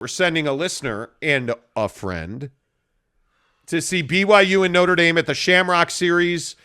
we're sending a listener and a friend to see BYU and Notre Dame at the Shamrock Series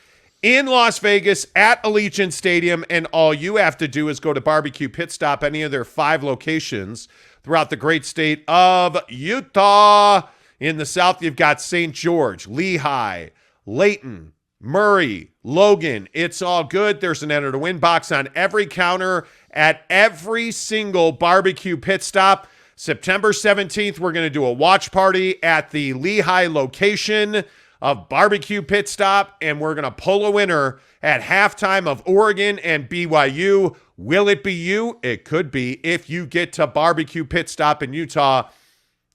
in Las Vegas at Allegiant Stadium, and all you have to do is go to Barbecue Pit Stop, any of their 5 locations throughout the great state of Utah. In the south, you've got St. George, Lehigh, Layton, Murray, Logan. It's all good. There's an enter to win box on every counter at every single Barbecue Pit Stop. September 17th, we're going to do a watch party at the Lehigh location of Barbecue Pit Stop, and we're going to pull a winner at halftime of Oregon and BYU. Will it be you? It could be. If you get to Barbecue Pit Stop in Utah,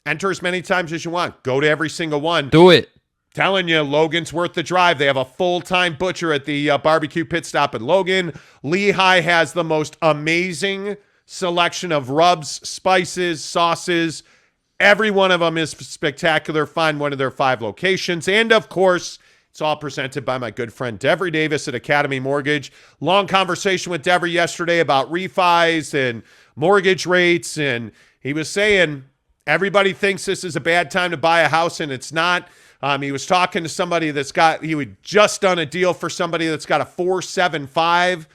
enter as many times as you want. Go to every single one. Do it. Telling you, Logan's worth the drive. They have a full-time butcher at the Barbecue Pit Stop in Logan. Lehigh has the most amazing selection of rubs, spices, sauces. Every one of them is spectacular. Find one of their 5 locations. And, of course, it's all presented by my good friend Devery Davis at Academy Mortgage. Long conversation with Devery yesterday about refis and mortgage rates, and he was saying everybody thinks this is a bad time to buy a house, and it's not. He was talking to somebody he had just done a deal for somebody that's got a 4.75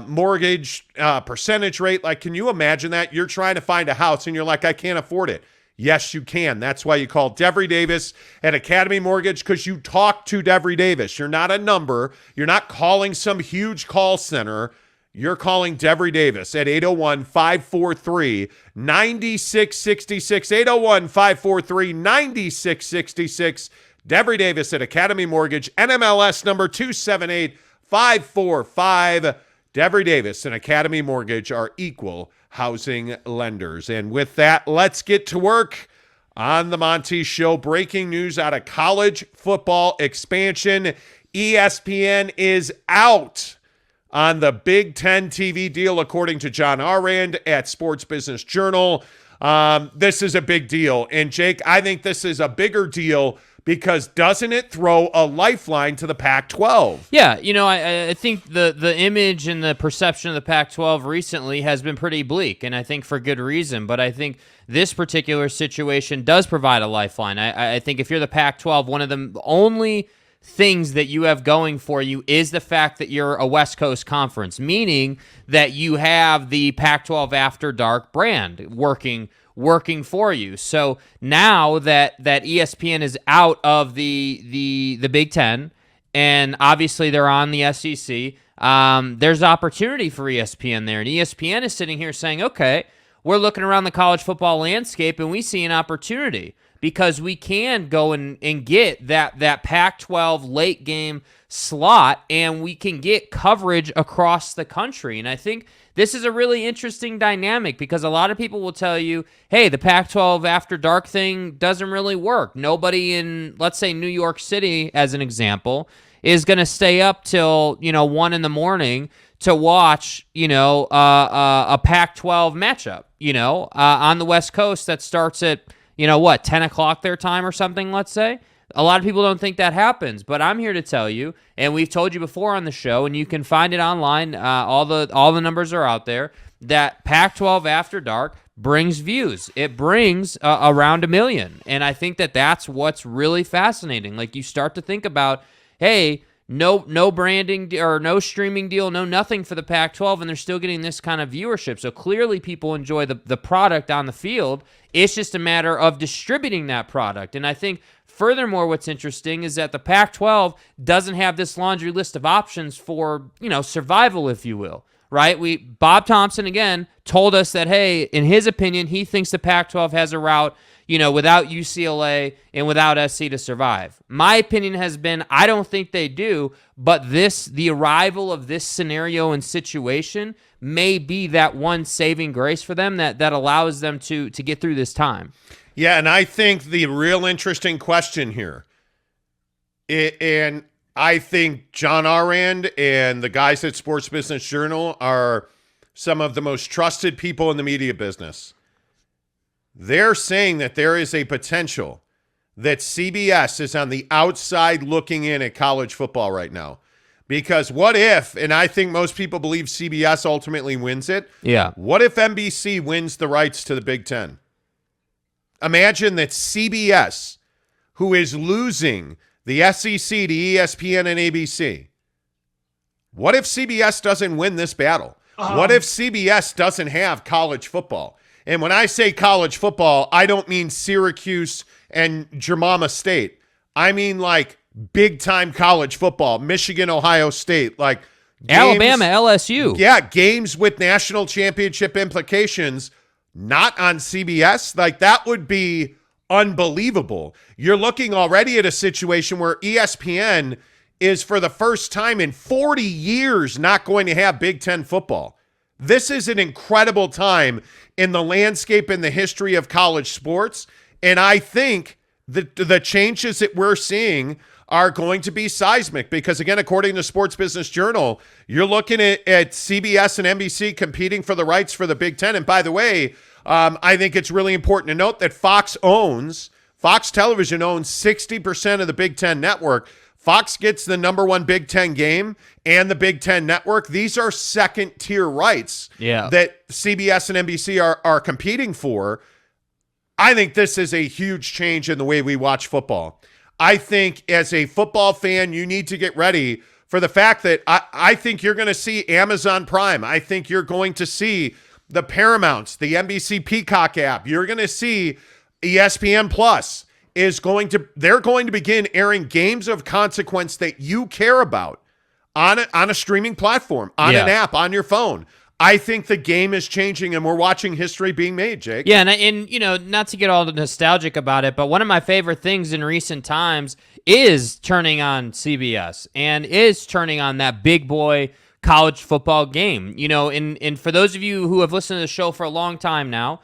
mortgage percentage rate. Like, can you imagine that? You're trying to find a house and you're like, I can't afford it. Yes, you can. That's why you call Devery Davis at Academy Mortgage, because you talk to Devery Davis. You're not a number. You're not calling some huge call center. You're calling Devery Davis at 801-543-9666, 801-543-9666. Devery Davis at Academy Mortgage, NMLS number 278545. Devery Davis and Academy Mortgage are equal housing lenders. And with that, let's get to work on the Monty Show. Breaking news out of college football expansion. ESPN is out on the Big Ten TV deal, according to John Arand at Sports Business Journal. This is a big deal. And, Jake, I think this is a bigger deal because doesn't it throw a lifeline to the Pac-12? Yeah, I think the image and the perception of the Pac-12 recently has been pretty bleak, and I think for good reason. But I think this particular situation does provide a lifeline. I think if you're the Pac-12, one of the only things that you have going for you is the fact that you're a West Coast conference, meaning that you have the Pac-12 After Dark brand working for you. So now that ESPN is out of the Big Ten, and obviously they're on the SEC, there's opportunity for ESPN there. And ESPN is sitting here saying, okay, we're looking around the college football landscape and we see an opportunity because we can go and get that Pac-12 late game slot, and we can get coverage across the country. And I think this is a really interesting dynamic because a lot of people will tell you, hey, the Pac-12 After Dark thing doesn't really work. Nobody in, let's say, New York City, as an example, is going to stay up till 1 in the morning to watch a Pac-12 matchup on the West Coast that starts at 10 o'clock their time or something, let's say. A lot of people don't think that happens, but I'm here to tell you, and we've told you before on the show, and you can find it online, all the numbers are out there, that Pac-12 After Dark brings views. It brings around 1 million, and I think that's what's really fascinating. Like, you start to think about, hey, no branding or no streaming deal, no nothing for the Pac-12, and they're still getting this kind of viewership. So clearly people enjoy the product on the field. It's just a matter of distributing that product. And I think furthermore, what's interesting is that the Pac-12 doesn't have this laundry list of options for, survival, if you will, right? Bob Thompson, again, told us that, hey, in his opinion, he thinks the Pac-12 has a route, without UCLA and without SC to survive. My opinion has been, I don't think they do, but the arrival of this scenario and situation may be that one saving grace for them that allows them to get through this time. Yeah, and I think the real interesting question here, and I think John Arand and the guys at Sports Business Journal are some of the most trusted people in the media business. They're saying that there is a potential that CBS is on the outside looking in at college football right now. Because what if, and I think most people believe CBS ultimately wins it. Yeah. What if NBC wins the rights to the Big Ten? Imagine that CBS, who is losing the SEC to ESPN and ABC. What if CBS doesn't win this battle? What if CBS doesn't have college football? And when I say college football, I don't mean Syracuse and Germama State. I mean like big-time college football, Michigan, Ohio State, like games, Alabama, LSU. Yeah, games with national championship implications, not on CBS. Like, that would be unbelievable. You're looking already at a situation where ESPN is, for the first time in 40 years, not going to have Big Ten football. This is an incredible time in the landscape in the history of college sports. And I think the changes that we're seeing are going to be seismic because, again, according to Sports Business Journal, you're looking at CBS and NBC competing for the rights for the Big Ten. And by the way, I think it's really important to note that Fox Television owns 60% of the Big Ten network. Fox gets the number one Big Ten game and the Big Ten network. These are second-tier rights that CBS and NBC are competing for. I think this is a huge change in the way we watch football. I think as a football fan, you need to get ready for the fact that I think you're going to see Amazon Prime. I think you're going to see the Paramounts, the NBC Peacock app. You're going to see ESPN Plus they're going to begin airing games of consequence that you care about on a streaming platform, on an app, on your phone. I think the game is changing and we're watching history being made, Jake. Yeah, and you know, not to get all nostalgic about it, but one of my favorite things in recent times is turning on CBS and is turning on that big boy college football game. You know, and for those of you who have listened to the show for a long time now,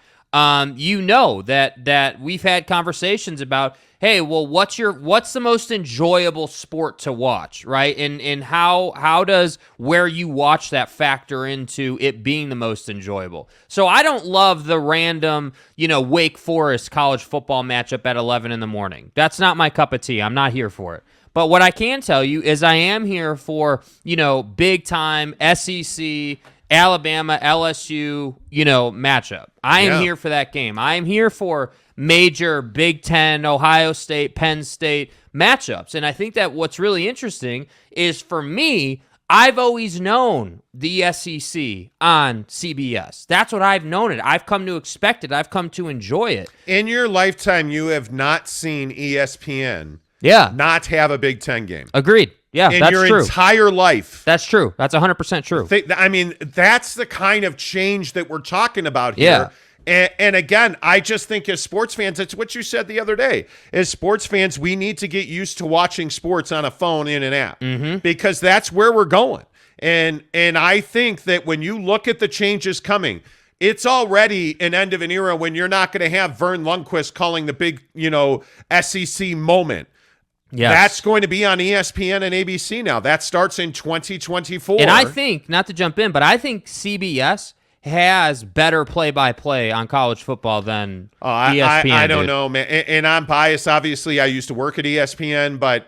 you know that we've had conversations about, hey, well, what's the most enjoyable sport to watch, right? And how does where you watch that factor into it being the most enjoyable? So I don't love the random, Wake Forest college football matchup at 11 in the morning. That's not my cup of tea. I'm not here for it. But what I can tell you is I am here for, big time SEC, Alabama, LSU, matchup. I am here for that game. I am here for major Big Ten, Ohio State, Penn State matchups. And I think that what's really interesting is, for me, I've always known the SEC on CBS. That's what I've known it. I've come to expect it. I've come to enjoy it. In your lifetime, you have not seen ESPN not have a Big Ten game. Agreed. Yeah, in that's your true. entire life. That's true. That's 100% true. I mean, that's the kind of change that we're talking about here. And again, I just think as sports fans, it's what you said the other day. As sports fans, we need to get used to watching sports on a phone in an app because that's where we're going. And I think that when you look at the changes coming, it's already an end of an era when you're not going to have Vern Lundquist calling the big, SEC moment. Yes. That's going to be on ESPN and ABC now. That starts in 2024. And I think, not to jump in, but I think CBS has better play-by-play on college football than ESPN. I don't know, man. And I'm biased. Obviously, I used to work at ESPN, but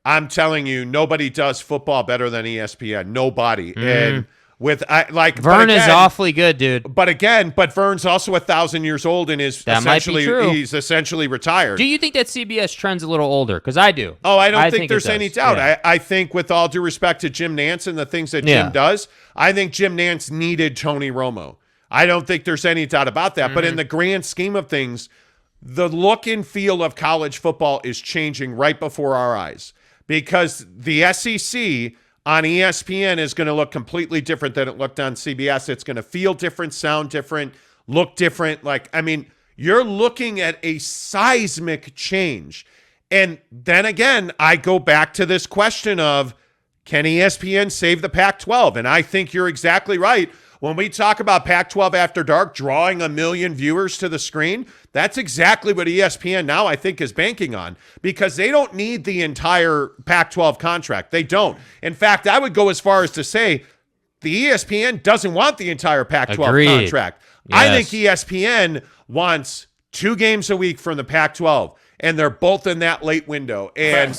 I'm telling you, nobody does football better than ESPN. Nobody. And Vern is awfully good, dude. But Vern's also 1,000 years old and is he's essentially retired. Do you think that CBS trends a little older? Because I do. Oh, I don't think there's any doubt. Yeah. I think, with all due respect to Jim Nantz and the things that Jim does, I think Jim Nantz needed Tony Romo. I don't think there's any doubt about that. But in the grand scheme of things, the look and feel of college football is changing right before our eyes because the SEC on ESPN is going to look completely different than it looked on CBS. It's going to feel different, sound different, look different. You're looking at a seismic change. And then again, I go back to this question of, can ESPN save the Pac-12? And I think you're exactly right. When we talk about Pac-12 After Dark drawing 1 million viewers to the screen, that's exactly what ESPN now, I think, is banking on because they don't need the entire Pac-12 contract. They don't. In fact, I would go as far as to say the ESPN doesn't want the entire Pac-12 contract. Yes. I think ESPN wants 2 games a week from the Pac-12, and they're both in that late window. And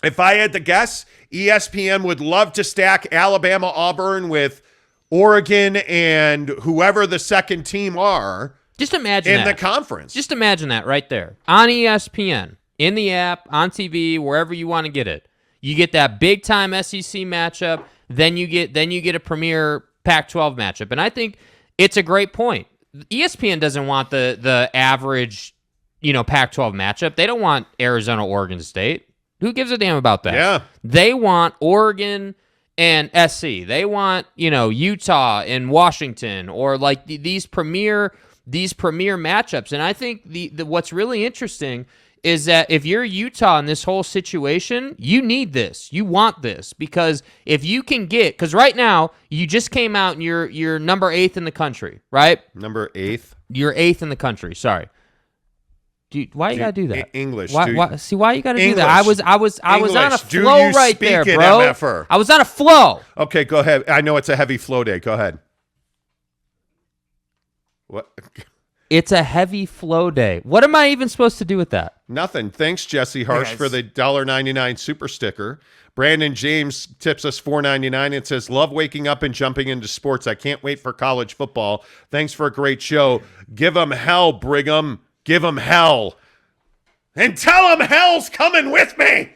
if I had to guess, ESPN would love to stack Alabama, Auburn with Oregon and whoever the second team are. Just imagine in that. the conference. Just imagine that right there. On ESPN, in the app, on TV, wherever you want to get it. You get that big-time SEC matchup, then you get a premier Pac-12 matchup. And I think it's a great point. ESPN doesn't want the average, Pac-12 matchup. They don't want Arizona, Oregon State. Who gives a damn about that? Yeah. They want Oregon and SC. They want, Utah and Washington, or like these premier matchups. And I think the what's really interesting is that if you're Utah in this whole situation, you need this. You want this, because if you can because right now you just came out and you're number 8 in the country, right? Number 8th. You're 8th in the country. Sorry. Dude, why you gotta do that? English. Why you gotta do that? I was English. on a Do flow you right speak there, it, bro. MFer? I was on a flow. Okay, go ahead. I know it's a heavy flow day. Go ahead. What? It's a heavy flow day. What am I even supposed to do with that? Nothing. Thanks, Jesse Harsh, for the $1.99 super sticker. Brandon James tips us $4.99 and says, love waking up and jumping into sports. I can't wait for college football. Thanks for a great show. Give them hell, Brigham. Give them hell. And tell them hell's coming with me.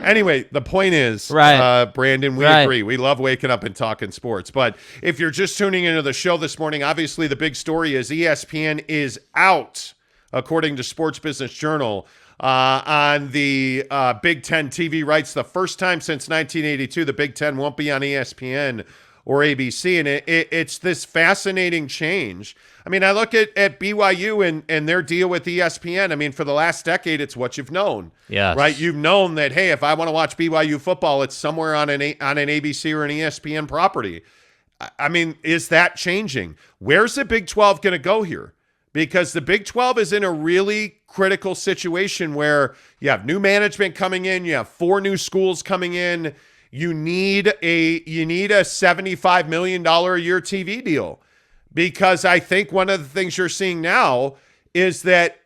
Anyway, the point is, right. Brandon, we agree. We love waking up and talking sports. But if you're just tuning into the show this morning, obviously the big story is ESPN is out, according to Sports Business Journal, on the Big Ten TV rights. The first time since 1982, the Big Ten won't be on ESPN or ABC. And it's this fascinating change. I mean, I look at BYU and their deal with ESPN. I mean, for the last decade, it's what you've known. Yes. Right? You've known that, hey, if I want to watch BYU football, it's somewhere on an ABC or an ESPN property. I mean, is that changing? Where's the Big 12 going to go here? Because the Big 12 is in a really critical situation where you have new management coming in, you have 4 new schools coming in. You need a $75 million a year TV deal. Because I think one of the things you're seeing now is that,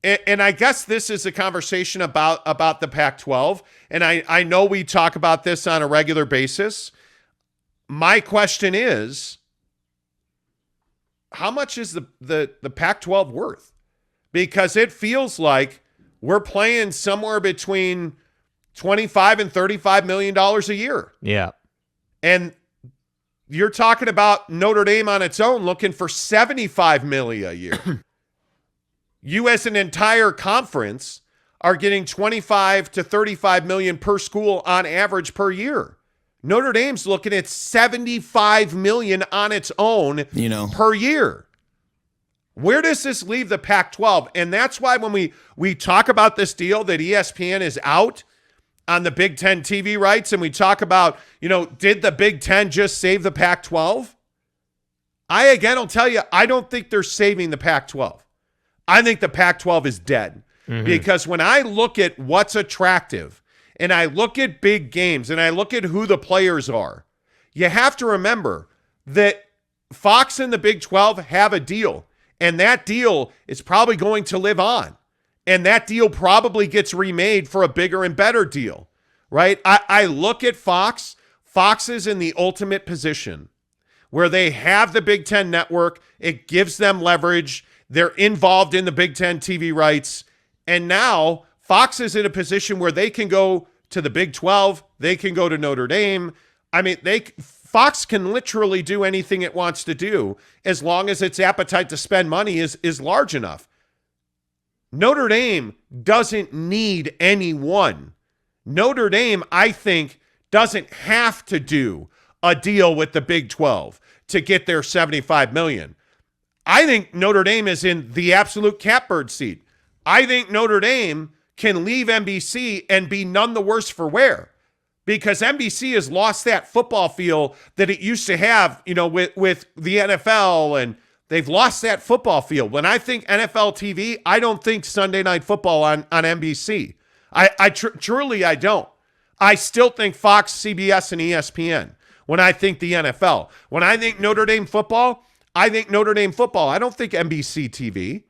and I guess this is a conversation about the Pac-12, and I know we talk about this on a regular basis. My question is, how much is the Pac-12 worth? Because it feels like we're playing somewhere between $25 and $35 million a year. Yeah. And you're talking about Notre Dame on its own looking for $75 million a year. You as an entire conference are getting $25 to $35 million per school on average per year. Notre Dame's looking at $75 million on its own per year. Where does this leave the Pac-12? And that's why when we talk about this deal that ESPN is out on the Big Ten TV rights, and we talk about, did the Big Ten just save the Pac-12? I again will tell you, I don't think they're saving the Pac-12. I think the Pac-12 is dead. Mm-hmm. Because when I look at what's attractive, and I look at big games, and I look at who the players are, you have to remember that Fox and the Big 12 have a deal, and that deal is probably going to live on. And that deal probably gets remade for a bigger and better deal, right? I look at Fox. Fox is in the ultimate position where they have the Big Ten network. It gives them leverage. They're involved in the Big Ten TV rights. And now Fox is in a position where they can go to the Big 12. They can go to Notre Dame. I mean, Fox can literally do anything it wants to do as long as its appetite to spend money is large enough. Notre Dame doesn't need anyone. Notre Dame, I think, doesn't have to do a deal with the Big 12 to get their $75 million. I think Notre Dame is in the absolute catbird seat. I think Notre Dame can leave NBC and be none the worse for wear, because NBC has lost that football feel that it used to have, with the NFL, and they've lost that football feel. When I think NFL TV, I don't think Sunday Night Football on NBC. Truly, I don't. I still think Fox, CBS, and ESPN when I think the NFL. When I think Notre Dame football, I think Notre Dame football. I don't think NBC TV.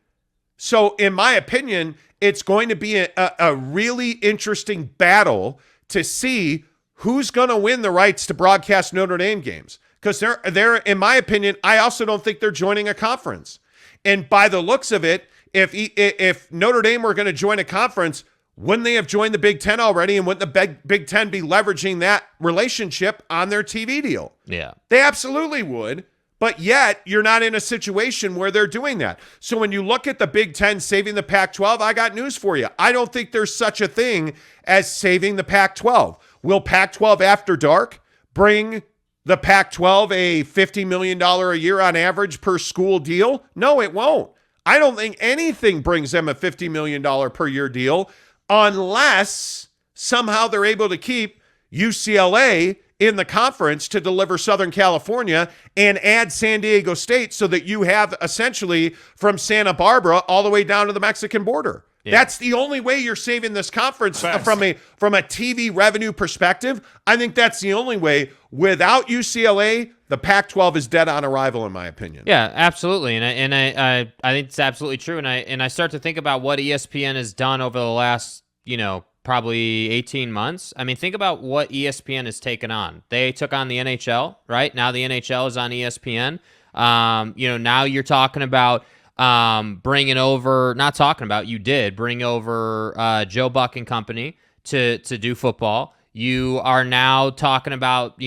So in my opinion, it's going to be a really interesting battle to see who's going to win the rights to broadcast Notre Dame games. because they're in my opinion, I also don't think they're joining a conference. And by the looks of it, if Notre Dame were going to join a conference, wouldn't they have joined the Big Ten already? And wouldn't the Big Ten be leveraging that relationship on their TV deal? Yeah. They absolutely would. But yet, you're not in a situation where they're doing that. So when you look at the Big Ten saving the Pac-12, I got news for you. I don't think there's such a thing as saving the Pac-12. Will Pac-12 After Dark bring the Pac-12 a $50 million a year on average per school deal? No, it won't. I don't think anything brings them a $50 million per year deal unless somehow they're able to keep UCLA in the conference to deliver Southern California and add San Diego State so that you have essentially from Santa Barbara all the way down to the Mexican border. Yeah. That's the only way you're saving this conference from a TV revenue perspective. I think that's the only way. Without UCLA, the Pac-12 is dead on arrival, in my opinion. Yeah, absolutely, and I think it's absolutely true. And I start to think about what ESPN has done over the last, probably 18 months. I mean, think about what ESPN has taken on. They took on the NHL, right? Now the NHL is on ESPN. Now you're talking about bringing over, not talking about, you did bring over Joe Buck and company to do football. You are now talking about,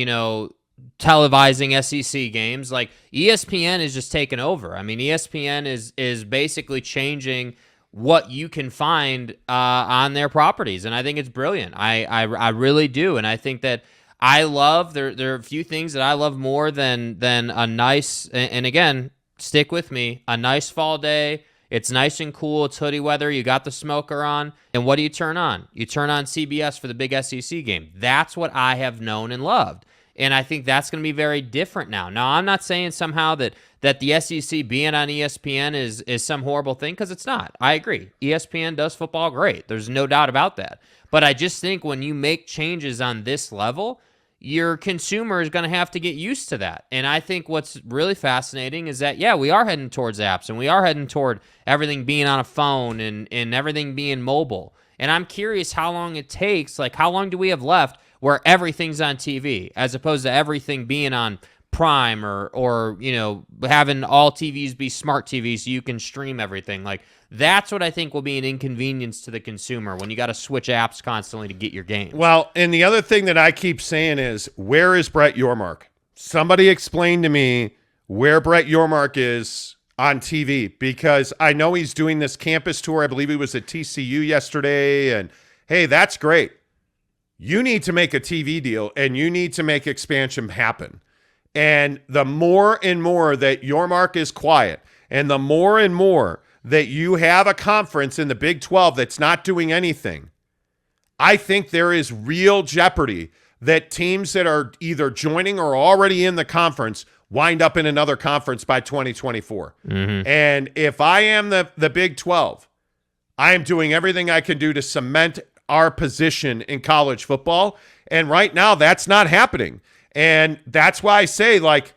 televising SEC games. Like ESPN is just taking over. I mean, ESPN is basically changing what you can find on their properties, and I think it's brilliant. I really do, and I think that I love there are a few things that I love more than a nice, and again, stick with me, a nice fall day. It's nice and cool. It's hoodie weather. You got the smoker on, and what do you turn on? You turn on CBS for the big SEC game. That's what I have known and loved. And I think that's going to be very different now. Now, I'm not saying somehow that the SEC being on ESPN is some horrible thing, because it's not. I agree. ESPN does football great. There's no doubt about that. But I just think when you make changes on this level, your consumer is going to have to get used to that. And I think what's really fascinating is that, yeah, we are heading towards apps, and we are heading toward everything being on a phone and everything being mobile. And I'm curious how long it takes, like how long do we have left where everything's on TV as opposed to everything being on Prime or having all TVs be smart TVs so you can stream everything. Like that's what I think will be an inconvenience to the consumer when you got to switch apps constantly to get your games. Well, and the other thing that I keep saying is, where is Brett Yormark? Somebody explain to me where Brett Yormark is on TV, because I know he's doing this campus tour. I believe he was at TCU yesterday, and hey, that's great. You need to make a TV deal, and you need to make expansion happen. And the more and more that Yormark is quiet, and the more and more that you have a conference in the Big 12 that's not doing anything, I think there is real jeopardy that teams that are either joining or already in the conference wind up in another conference by 2024. Mm-hmm. And if I am the Big 12, I am doing everything I can do to cement our position in college football. And right now, that's not happening. And that's why I say, like,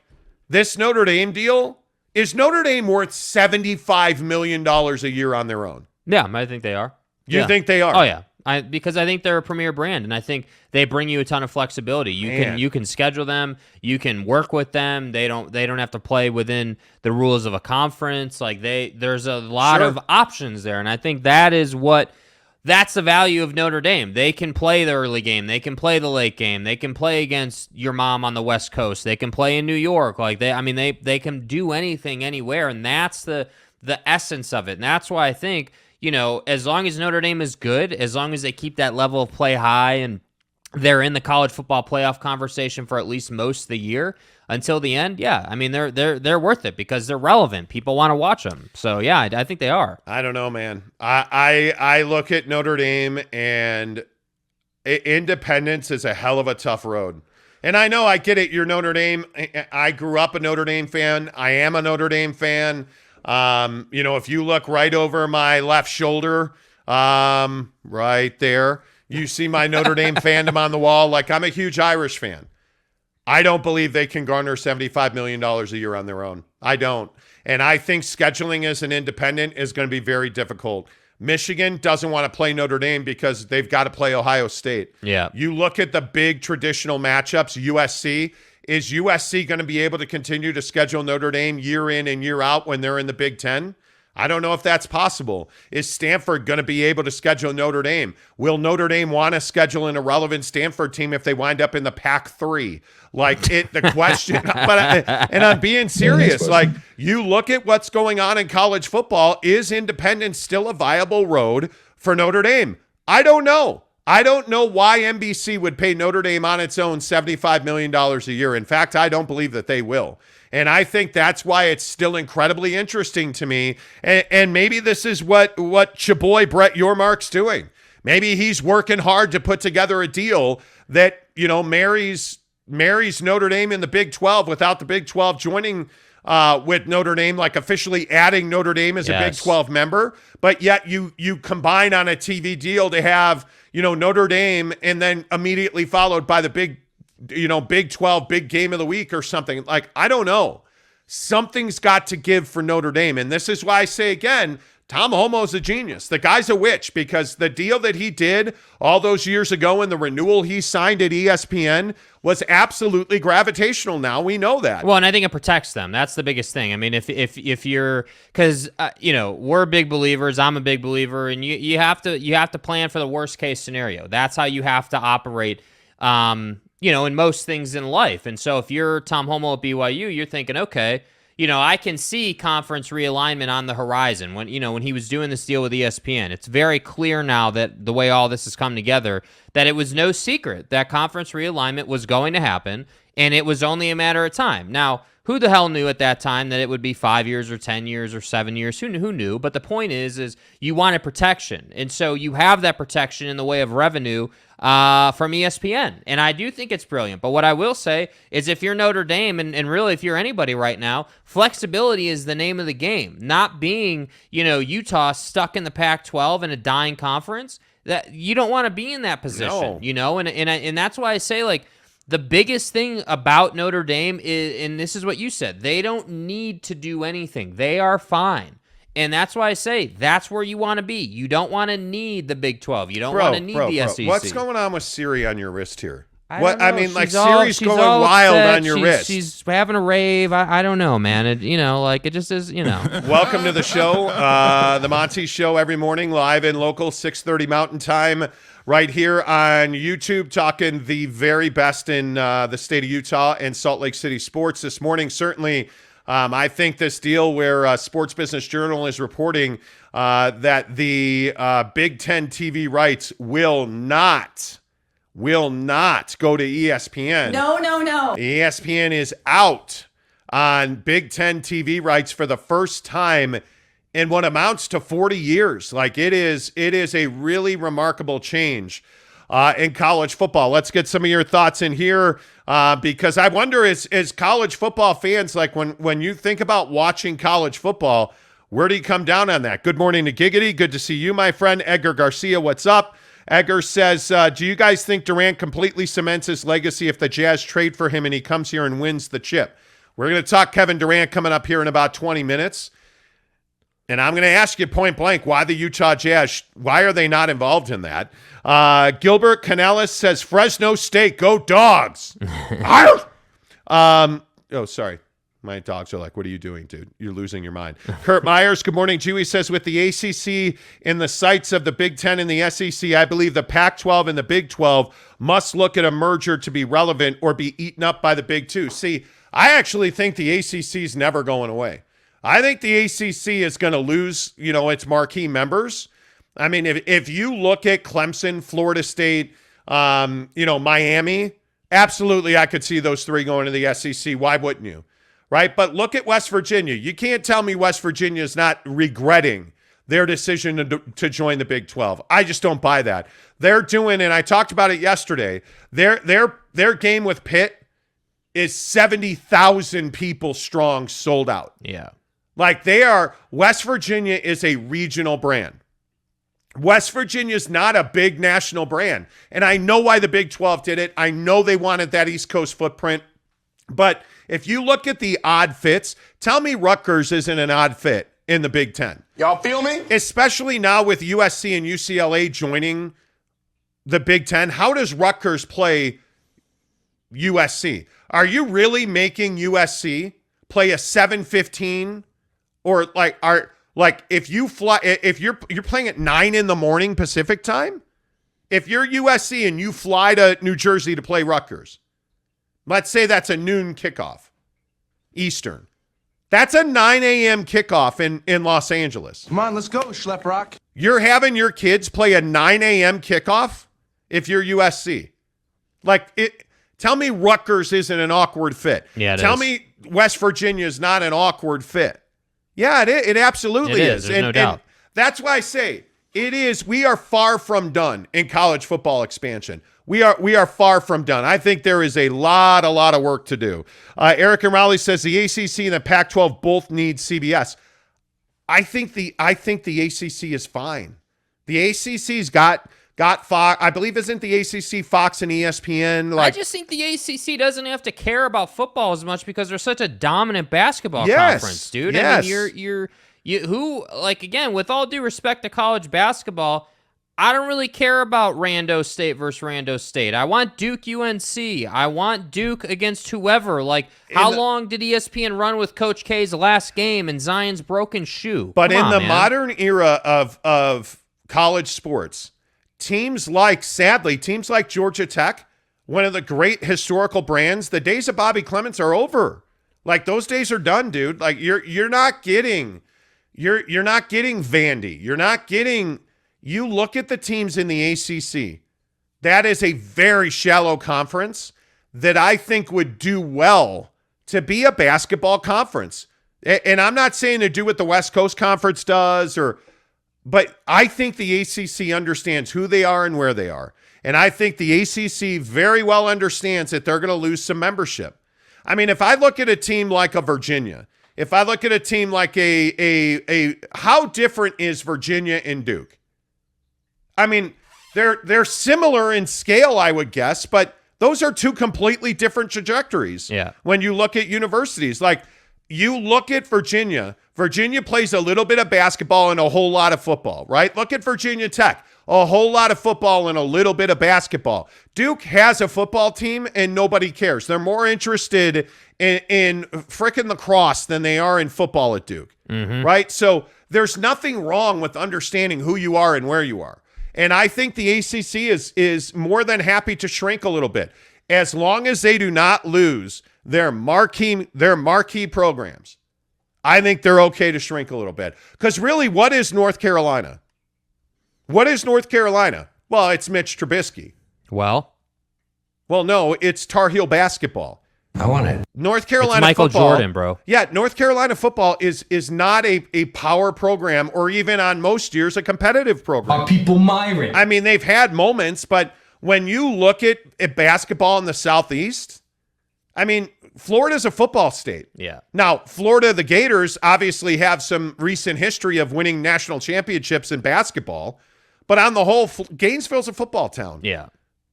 this Notre Dame deal, is Notre Dame worth $75 million a year on their own? Yeah, I think they are. You think they are? Oh, yeah. Because I think they're a premier brand, and I think they bring you a ton of flexibility. You can schedule them, you can work with them. They don't have to play within the rules of a conference. Like there's a lot of options there, and I think that's the value of Notre Dame. They can play the early game, they can play the late game, they can play against your mom on the West Coast, they can play in New York. Like they can do anything anywhere, and that's the essence of it. And that's why I think, as long as Notre Dame is good, as long as they keep that level of play high and they're in the college football playoff conversation for at least most of the year until the end, yeah, I mean they're worth it because they're relevant. People want to watch them. So yeah, I think they are. I don't know, man. I look at Notre Dame, and independence is a hell of a tough road. And I know, I get it. You're Notre Dame. I grew up a Notre Dame fan. I am a Notre Dame fan. If you look right over my left shoulder, right there, you see my Notre Dame fandom on the wall. Like, I'm a huge Irish fan. I don't believe they can garner $75 million a year on their own. I don't. And I think scheduling as an independent is going to be very difficult. Michigan doesn't want to play Notre Dame because they've got to play Ohio State. Yeah. You look at the big traditional matchups, USC. Is USC going to be able to continue to schedule Notre Dame year in and year out when they're in the Big Ten? I don't know if that's possible. Is Stanford going to be able to schedule Notre Dame? Will Notre Dame want to schedule an irrelevant Stanford team if they wind up in the Pac-3? The question, and I'm being serious. Like, you look at what's going on in college football. Is independence still a viable road for Notre Dame? I don't know. I don't know why NBC would pay Notre Dame on its own $75 million a year. In fact, I don't believe that they will. And I think that's why it's still incredibly interesting to me. And maybe this is what your boy Brett Yormark's doing. Maybe he's working hard to put together a deal that, marries Notre Dame in the Big 12 without the Big 12 joining with Notre Dame, like officially adding Notre Dame as a Big 12 member. But yet you combine on a TV deal to have, Notre Dame and then immediately followed by the Big 12 big game of the week or something. Like, I don't know. Something's got to give for Notre Dame. And this is why I say again, Tom Homo's a genius. The guy's a witch, because the deal that he did all those years ago and the renewal he signed at ESPN was absolutely gravitational. Now we know that. Well, and I think it protects them. That's the biggest thing. I mean, if you're, because we're big believers. I'm a big believer, and you have to plan for the worst case scenario. That's how you have to operate. In most things in life. And so if you're Tom Homo at BYU, you're thinking, okay, I can see conference realignment on the horizon. When he was doing this deal with ESPN, it's very clear now that the way all this has come together, that it was no secret that conference realignment was going to happen, and it was only a matter of time. Now, who the hell knew at that time that it would be 5 years or 10 years or 7 years? Who knew? But the point is you wanted protection. And so you have that protection in the way of revenue from ESPN. And I do think it's brilliant. But what I will say is, if you're Notre Dame, and really if you're anybody right now, flexibility is the name of the game. Not being, Utah stuck in the Pac-12 in a dying conference. That you don't want to be in that position, No. And that's why I say, like, the biggest thing about Notre Dame is, and this is what you said, they don't need to do anything. They are fine. And that's why I say that's where you want to be. You don't want to need the Big 12. You don't want to need the SEC. What's going on with Siri on your wrist here? Siri's going wild upset. on your wrist. She's having a rave. I don't know, man. It just is, Welcome to the show, the Monty Show, every morning, live and local, 6:30 Mountain Time, right here on YouTube, talking the very best in the state of Utah and Salt Lake City sports this morning. Certainly, I think this deal where Sports Business Journal is reporting that the Big Ten TV rights will not go to ESPN. No. ESPN is out on Big Ten TV rights for the first time in what amounts to 40 years. Like, it is a really remarkable change in college football. Let's get some of your thoughts in here because I wonder, as college football fans, like when you think about watching college football, where do you come down on that? Good morning to Giggity. Good to see you, my friend. Edgar Garcia, what's up? Edgar says, do you guys think Durant completely cements his legacy if the Jazz trade for him and he comes here and wins the chip? We're going to talk Kevin Durant coming up here in about 20 minutes. And I'm going to ask you point blank, why the Utah Jazz, why are they not involved in that? Gilbert Canellis says, Fresno State, go Dogs. Sorry. My dogs are like, what are you doing, dude? You're losing your mind. Kurt Myers, good morning. Dewey says, with the ACC in the sights of the Big Ten and the SEC, I believe the Pac-12 and the Big 12 must look at a merger to be relevant or be eaten up by the Big Two. See, I actually think the ACC is never going away. I think the ACC is going to lose, its marquee members. I mean, if you look at Clemson, Florida State, Miami, absolutely I could see those three going to the SEC. Why wouldn't you? Right? But look at West Virginia. You can't tell me West Virginia is not regretting their decision to join the Big 12. I just don't buy that. They're doing, and I talked about it yesterday, their game with Pitt is 70,000 people strong, sold out. Yeah. Like, West Virginia is a regional brand. West Virginia is not a big national brand. And I know why the Big 12 did it. I know they wanted that East Coast footprint. But if you look at the odd fits, tell me Rutgers isn't an odd fit in the Big Ten. Y'all feel me? Especially now with USC and UCLA joining the Big Ten. How does Rutgers play USC? Are you really making USC play a 7:15 or if you're playing at 9 in the morning Pacific time? If you're USC and you fly to New Jersey to play Rutgers, let's say that's a noon kickoff, Eastern. That's a 9 a.m. kickoff in Los Angeles. Come on, let's go, Schlep Rock. You're having your kids play a 9 a.m. kickoff if you're USC. Tell me Rutgers isn't an awkward fit. Yeah, Tell me West Virginia is not an awkward fit. Yeah, it absolutely is. There's no doubt. And that's why I say it is. We are far from done in college football expansion. We are far from done. I think there is a lot of work to do. Eric and Raleigh says the ACC and the Pac-12 both need CBS. I think the ACC is fine. The ACC's got Fox. I believe isn't the ACC Fox and ESPN. I just think the ACC doesn't have to care about football as much because they're such a dominant basketball conference, dude. Yes. I mean, again, with all due respect to college basketball, I don't really care about Rando State versus Rando State. I want Duke UNC. I want Duke against whoever. How long did ESPN run with Coach K's last game and Zion's broken shoe? But in the modern era of college sports, teams like Georgia Tech, one of the great historical brands, the days of Bobby Clements are over. Those days are done, dude. You're not getting Vandy. You're not getting. You look at the teams in the ACC. That is a very shallow conference that I think would do well to be a basketball conference. And I'm not saying to do what the West Coast Conference does, but I think the ACC understands who they are and where they are. And I think the ACC very well understands that they're going to lose some membership. I mean, if I look at a team like a Virginia, if I look at a team like how different is Virginia and Duke? I mean, they're similar in scale, I would guess, but those are two completely different trajectories. Yeah. When you look at universities, you look at Virginia plays a little bit of basketball and a whole lot of football, right? Look at Virginia Tech, a whole lot of football and a little bit of basketball. Duke has a football team and nobody cares. They're more interested in frickin' lacrosse than they are in football at Duke, right? So there's nothing wrong with understanding who you are and where you are. And I think the ACC is more than happy to shrink a little bit as long as they do not lose their marquee programs. I think they're okay to shrink a little bit. Because really, what is North Carolina? What is North Carolina? Well, it's Mitch Trubisky. Well, no, it's Tar Heel basketball. I want it. North Carolina it's Michael football, Jordan, bro. Yeah, North Carolina football is not a power program or even on most years a competitive program. Are people myring? I mean, they've had moments, but when you look at basketball in the Southeast, I mean, Florida's a football state. Yeah. Now, Florida, the Gators obviously have some recent history of winning national championships in basketball, but on the whole, Gainesville's a football town. Yeah.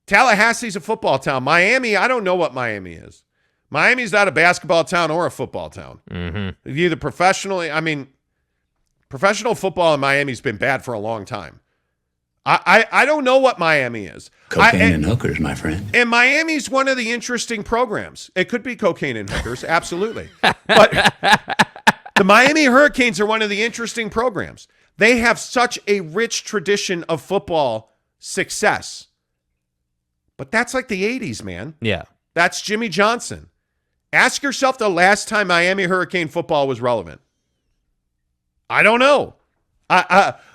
Tallahassee's a football town. Miami, I don't know what Miami is. Miami's not a basketball town or a football town. Mm-hmm. Either professionally, I mean, professional football in Miami's been bad for a long time. I don't know what Miami is. Cocaine and hookers, my friend. And Miami's one of the interesting programs. It could be cocaine and hookers, absolutely. But the Miami Hurricanes are one of the interesting programs. They have such a rich tradition of football success. But that's like the 80s, man. Yeah. That's Jimmy Johnson. Ask yourself the last time Miami Hurricane football was relevant. I don't know.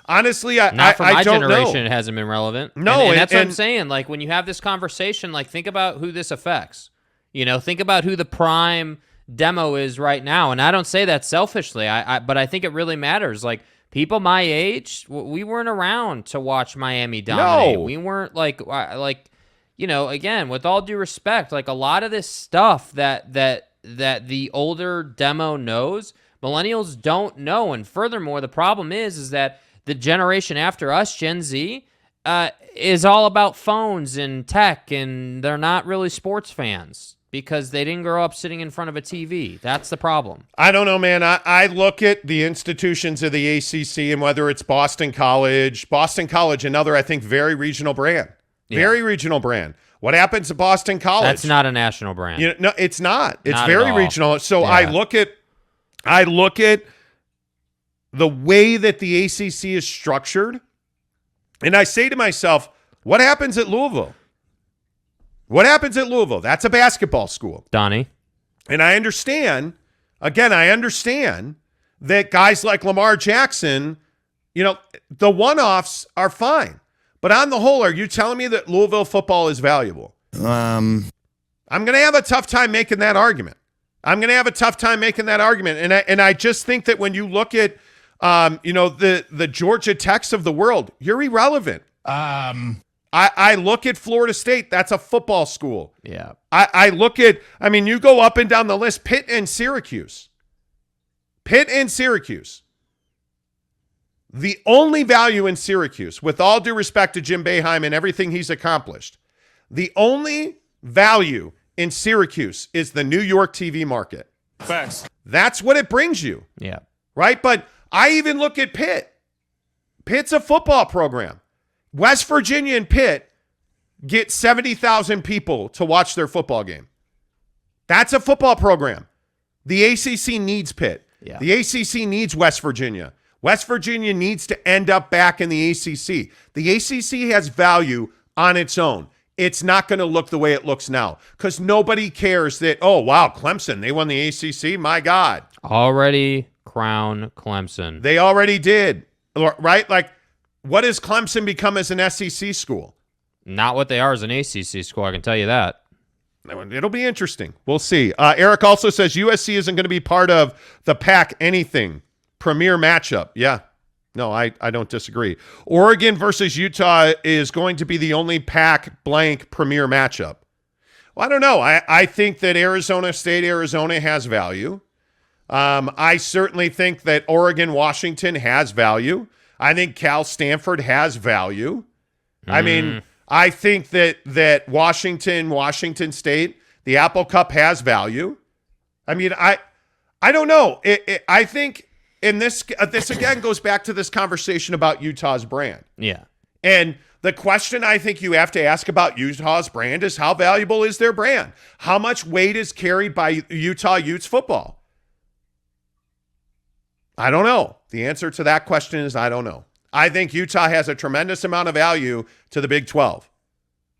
Honestly, not for my don't generation, know. It hasn't been relevant. No, and that's what I'm saying. When you have this conversation, think about who this affects. Think about who the prime demo is right now. And I don't say that selfishly, but I think it really matters. People my age, we weren't around to watch Miami dominate. No. We weren't again, with all due respect, a lot of this stuff that the older demo knows, millennials don't know. And furthermore, the problem is that the generation after us, Gen Z, is all about phones and tech, and they're not really sports fans because they didn't grow up sitting in front of a TV. That's the problem. I don't know, man. I look at the institutions of the ACC and whether it's Boston College, another, I think, very regional brand. Very regional brand. What happens at Boston College? That's not a national brand. No, it's not. It's Not very at all. regional. So Yeah. I look at the way that the ACC is structured, and I say to myself, what happens at Louisville? What happens at Louisville? That's a basketball school. Donnie. And I understand that guys like Lamar Jackson, the one-offs are fine. But on the whole, are you telling me that Louisville football is valuable? I'm going to have a tough time making that argument. And I just think that when you look at, the Georgia Techs of the world, you're irrelevant. I look at Florida State. That's a football school. Yeah. I look at, you go up and down the list, Pitt and Syracuse. The only value in Syracuse, with all due respect to Jim Boeheim and everything he's accomplished, the only value in Syracuse is the New York TV market. Facts. That's what it brings you. Yeah. Right? But I even look at Pitt. Pitt's a football program. West Virginia and Pitt get 70,000 people to watch their football game. That's a football program. The ACC needs Pitt. Yeah. The ACC needs West Virginia. West Virginia needs to end up back in the ACC. The ACC has value on its own. It's not going to look the way it looks now because nobody cares that, oh, wow, Clemson, they won the ACC. My God. Already crown Clemson. They already did, right? Like, what does Clemson become as an SEC school? Not what they are as an ACC school, I can tell you that. It'll be interesting. We'll see. Eric also says USC isn't going to be part of the PAC anything. Premier matchup. Yeah. No, I don't disagree. Oregon versus Utah is going to be the only PAC blank premier matchup. Well, I don't know. I think that Arizona has value. I certainly think that Oregon-Washington has value. I think Cal-Stanford has value. I think that Washington State, the Apple Cup has value. I don't know. I think in this again goes back to this conversation about Utah's brand. Yeah. And the question I think you have to ask about Utah's brand is how valuable is their brand? How much weight is carried by Utah Utes football? I don't know. The answer to that question is I don't know. I think Utah has a tremendous amount of value to the Big 12.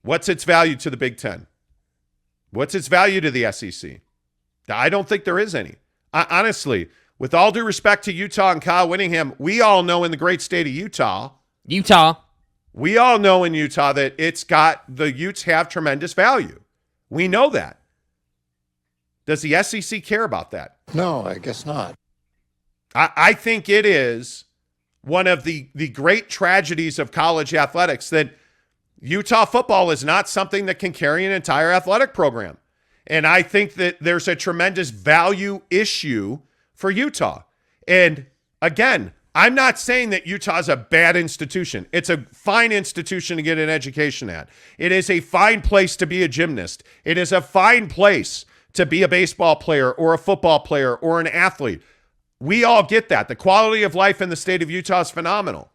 What's its value to the Big 10? What's its value to the SEC? I don't think there is any. Honestly, with all due respect to Utah and Kyle Whittingham, we all know in the great state of Utah, we all know in Utah that the Utes have tremendous value. We know that. Does the SEC care about that? No, I guess not. I think it is one of the great tragedies of college athletics that Utah football is not something that can carry an entire athletic program. And I think that there's a tremendous value issue for Utah. And again, I'm not saying that Utah is a bad institution. It's a fine institution to get an education at. It is a fine place to be a gymnast. It is a fine place to be a baseball player or a football player or an athlete. We all get that. The quality of life in the state of Utah is phenomenal.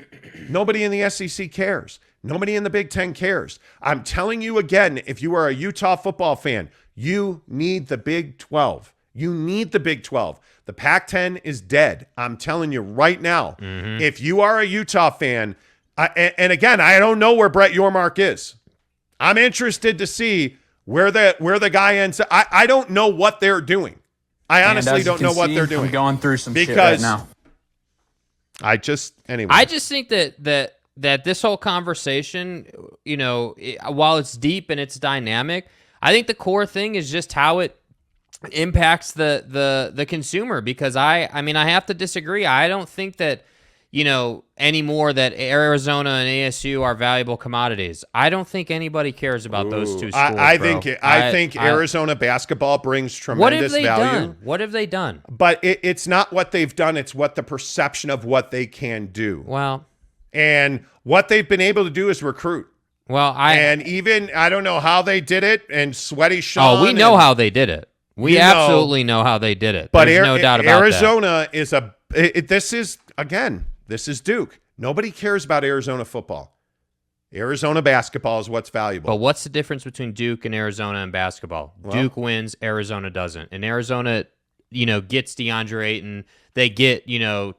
Nobody in the SEC cares. Nobody in the Big Ten cares. I'm telling you again, if you are a Utah football fan, you need the Big 12. You need the Big 12. The Pac-10 is dead. I'm telling you right now. Mm-hmm. If you are a Utah fan, and again, I don't know where Brett Yormark is. I'm interested to see where the guy ends up. I don't know what they're doing. I honestly don't know what they're doing. I'm going through some shit right now. I just think that this whole conversation, while it's deep and it's dynamic, I think the core thing is just how it impacts the consumer. Because I have to disagree. I don't think that anymore that Arizona and ASU are valuable commodities. I don't think anybody cares about those two schools. I think Arizona basketball brings tremendous value. What have they done? But it's not what they've done. It's what the perception of what they can do. Well, and what they've been able to do is recruit. Well, I don't know how they did it. And Sweaty Sean. Oh, we know how they did it. We absolutely know how they did it. But there's no doubt about Arizona is this is Duke. Nobody cares about Arizona football. Arizona basketball is what's valuable. But what's the difference between Duke and Arizona in basketball? Well, Duke wins, Arizona doesn't. And Arizona, gets DeAndre Ayton. They get,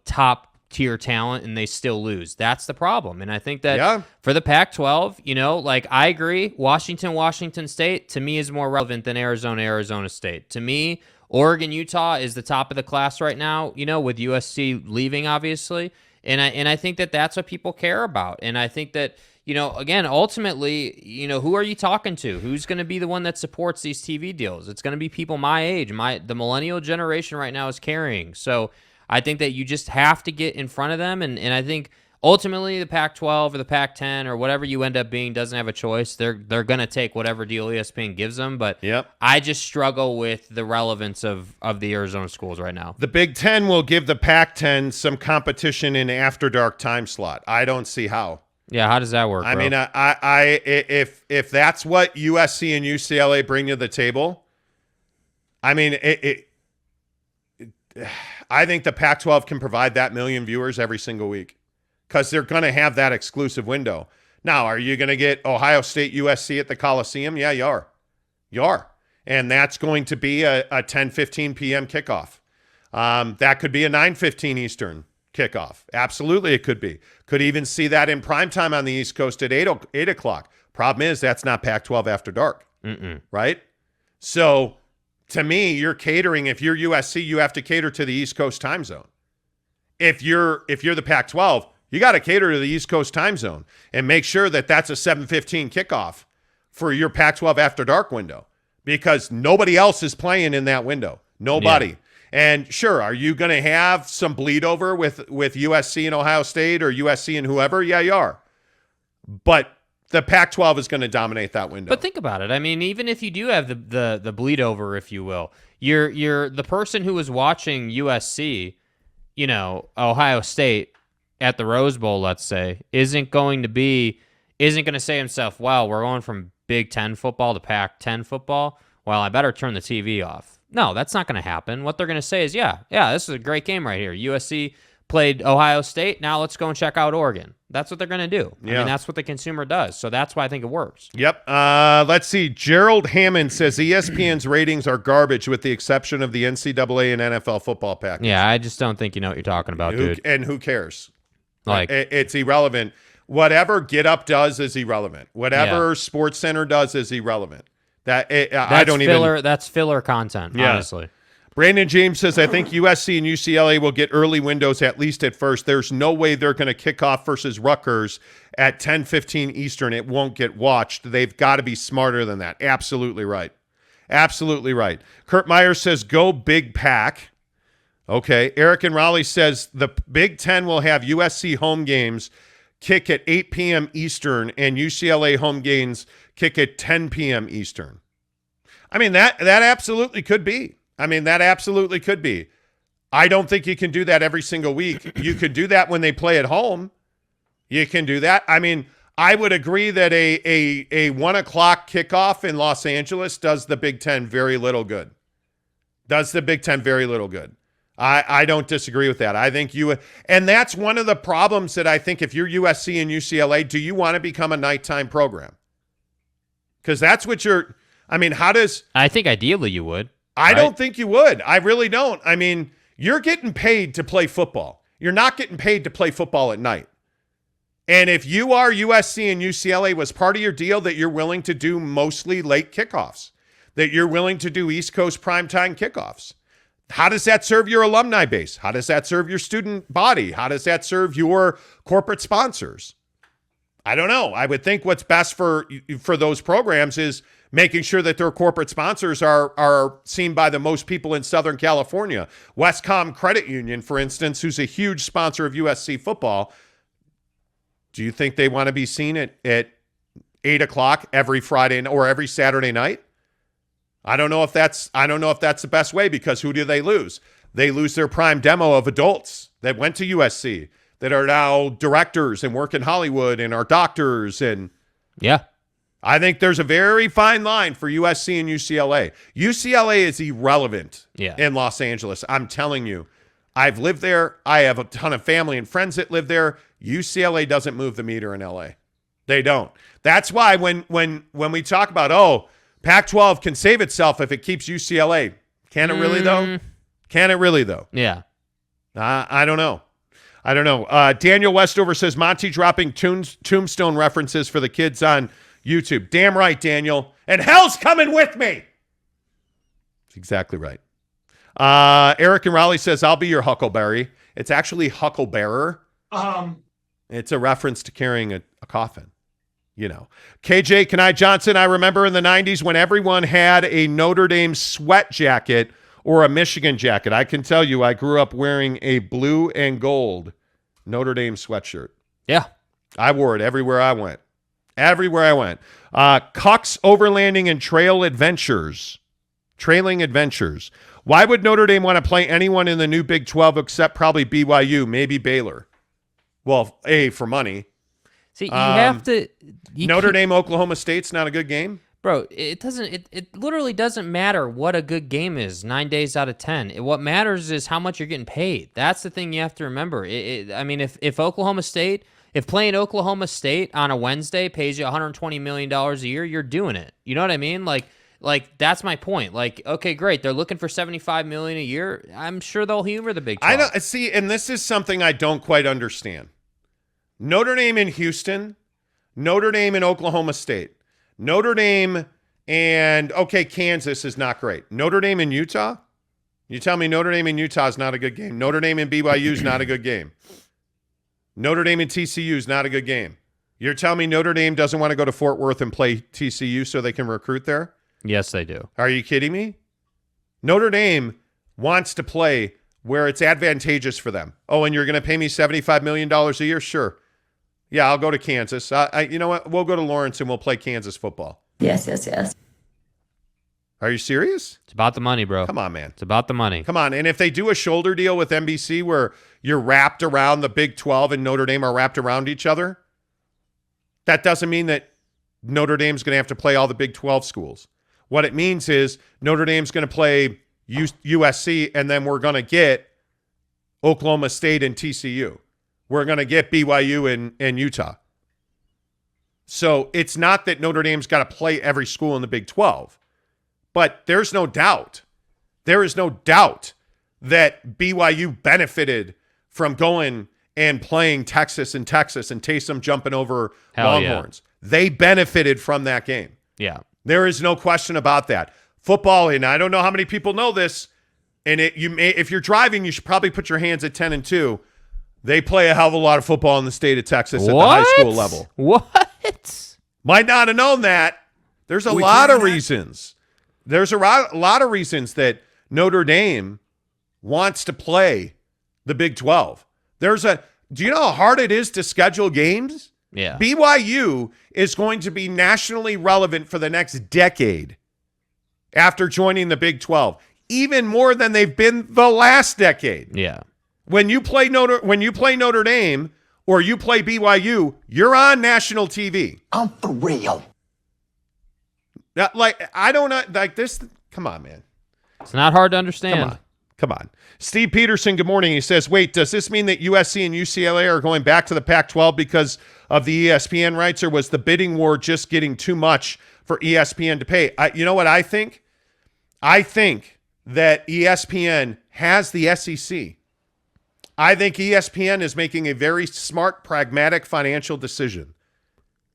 top tier talent, and they still lose. That's the problem. And I think that for the Pac-12, I agree. Washington State, to me, is more relevant than Arizona State. To me, Oregon, Utah is the top of the class right now, with USC leaving, obviously. And I think that that's what people care about. And I think that, again, ultimately, who are you talking to? Who's going to be the one that supports these TV deals? It's going to be people my age. The millennial generation right now is carrying. So I think that you just have to get in front of them. And I think ultimately the Pac-12 or the Pac-10 or whatever you end up being doesn't have a choice. They're going to take whatever deal ESPN gives them. But I just struggle with the relevance of the Arizona schools right now. The Big Ten will give the Pac-10 some competition in after dark time slot. I don't see how. Yeah, how does that work? I mean, if that's what USC and UCLA bring to the table, I mean, I think the Pac-12 can provide that million viewers every single week because they're going to have that exclusive window. Now, are you going to get Ohio State USC at the Coliseum? Yeah, you are. You are. And that's going to be a 10:15 p.m. kickoff. That could be a 9:15 Eastern kickoff. Absolutely, it could be. Could even see that in primetime on the East Coast at 8 o'clock. Problem is, that's not Pac-12 after dark, right? So, to me, you're catering. If you're USC, you have to cater to the East Coast time zone. If you're the Pac-12, you got to cater to the East Coast time zone and make sure that that's a 7:15 kickoff for your Pac-12 after dark window because nobody else is playing in that window. Nobody. Yeah. And sure, are you going to have some bleed over with USC and Ohio State or USC and whoever? Yeah, you are. But the Pac-12 is going to dominate that window. But think about it. I mean, even if you do have the bleed over, if you will, you're the person who was watching USC, Ohio State at the Rose Bowl, let's say, isn't going to say himself, "Well, we're going from Big Ten football to Pac-10 football. Well, I better turn the TV off." No, that's not going to happen. What they're going to say is, yeah, this is a great game right here. USC played Ohio State. Now let's go and check out Oregon. That's what they're going to do. Yeah. I mean, that's what the consumer does. So that's why I think it works. Yep. Let's see. Gerald Hammond says ESPN's ratings are garbage with the exception of the NCAA and NFL football package. Yeah, I just don't think you know what you're talking about, dude. And who cares? It's irrelevant. Whatever Get Up does is irrelevant. Whatever Sports Center does is irrelevant. That's filler content, honestly. Brandon James says, I think USC and UCLA will get early windows at least at first. There's no way they're going to kick off versus Rutgers at 10:15 Eastern. It won't get watched. They've got to be smarter than that. Absolutely right. Absolutely right. Kurt Myers says, go Big Pac. Okay. Eric and Raleigh says the Big Ten will have USC home games kick at 8 p.m. Eastern and UCLA home games kick at 10 p.m. Eastern. I mean, that absolutely could be. I don't think you can do that every single week. You could do that when they play at home. You can do that. I mean, I would agree that a 1 o'clock kickoff in Los Angeles does the Big Ten very little good. I don't disagree with that. I think and that's one of the problems that I think if you're USC and UCLA, do you want to become a nighttime program? Because that's what I think ideally you would. I don't think you would. I really don't. I mean, you're getting paid to play football. You're not getting paid to play football at night. And if you are USC and UCLA, was part of your deal that you're willing to do mostly late kickoffs, that you're willing to do East Coast primetime kickoffs. How does that serve your alumni base? How does that serve your student body? How does that serve your corporate sponsors? I don't know. I would think what's best for those programs is making sure that their corporate sponsors are seen by the most people in Southern California. Westcom Credit Union, for instance, who's a huge sponsor of USC football. Do you think they want to be seen at 8 o'clock every Friday or every Saturday night? I don't know if that's the best way, because who do they lose? They lose their prime demo of adults that went to USC that are now directors and work in Hollywood and are doctors. And yeah, I think there's a very fine line for USC and UCLA. UCLA is irrelevant in Los Angeles. I'm telling you, I've lived there. I have a ton of family and friends that live there. UCLA doesn't move the meter in LA. They don't. That's why when we talk about, Pac-12 can save itself if it keeps UCLA. Can it really, though? Can it really, though? Yeah. I don't know. Daniel Westover says Monty dropping Tombstone references for the kids on YouTube. Damn right, Daniel. And hell's coming with me. That's exactly right. Eric and Raleigh says, I'll be your Huckleberry. It's actually Hucklebearer. It's a reference to carrying a coffin. You know. KJ Kanai Johnson, I remember in the 90s when everyone had a Notre Dame sweat jacket or a Michigan jacket. I can tell you I grew up wearing a blue and gold Notre Dame sweatshirt. Yeah. I wore it everywhere I went. Cucks Overlanding and Trailing Adventures. Why would Notre Dame want to play anyone in the new Big 12 except probably BYU, maybe Baylor? Well, for money. See, you have to. Notre Dame, Oklahoma State's not a good game. Bro, it doesn't. It literally doesn't matter what a good game is 9 days out of 10. What matters is how much you're getting paid. That's the thing you have to remember. I mean, if playing Oklahoma State on a Wednesday pays you $120 million a year, you're doing it. You know what I mean? Like that's my point. Like, okay, great. They're looking for $75 million a year. I'm sure they'll humor the Big 12. I don't see, and this is something I don't quite understand. Notre Dame in Houston, Notre Dame in Oklahoma State, Notre Dame and Kansas is not great. Notre Dame in Utah? You tell me Notre Dame in Utah is not a good game. Notre Dame and BYU is not a good game. Notre Dame and TCU is not a good game. You're telling me Notre Dame doesn't want to go to Fort Worth and play TCU so they can recruit there? Yes, they do. Are you kidding me? Notre Dame wants to play where it's advantageous for them. Oh, and you're going to pay me $75 million a year? Sure. Yeah, I'll go to Kansas. You know what? We'll go to Lawrence and we'll play Kansas football. Yes. Are you serious? It's about the money, bro. Come on, man. It's about the money. Come on. And if they do a shoulder deal with NBC where you're wrapped around the Big 12 and Notre Dame are wrapped around each other, that doesn't mean that Notre Dame's going to have to play all the Big 12 schools. What it means is Notre Dame's going to play USC, and then we're going to get Oklahoma State and TCU. We're going to get BYU and Utah. So it's not that Notre Dame's got to play every school in the Big 12. But there's no doubt. There is no doubt that BYU benefited from going and playing Texas and Taysom jumping over Longhorns. Yeah. They benefited from that game. Yeah. There is no question about that. Football, and I don't know how many people know this, and if you're driving, you should probably put your hands at 10-2. They play a hell of a lot of football in the state of Texas at the high school level. What? Might not have known that. There's a lot of reasons. There's a lot of reasons that Notre Dame wants to play the Big 12. Do you know how hard it is to schedule games? Yeah. BYU is going to be nationally relevant for the next decade after joining the Big 12, even more than they've been the last decade. Yeah. When you play Notre Dame or you play BYU, you're on national TV. I'm for real. I don't know. Like this. Come on, man. It's not hard to understand. Come on. Steve Peterson, good morning. He says, wait, does this mean that USC and UCLA are going back to the Pac-12 because of the ESPN rights, or was the bidding war just getting too much for ESPN to pay? You know what I think? I think that ESPN has the SEC. I think ESPN is making a very smart, pragmatic financial decision.